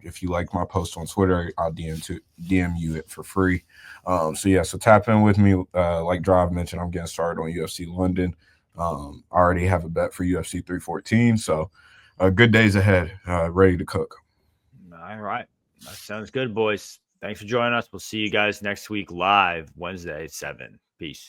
If you like my post on Twitter, I'll DM you it for free. So tap in with me. Like Dravhy mentioned, I'm getting started on UFC London. I already have a bet for UFC 314. So good days ahead. Ready to cook. All right. That sounds good, boys. Thanks for joining us. We'll see you guys next week live Wednesday at 7. Peace.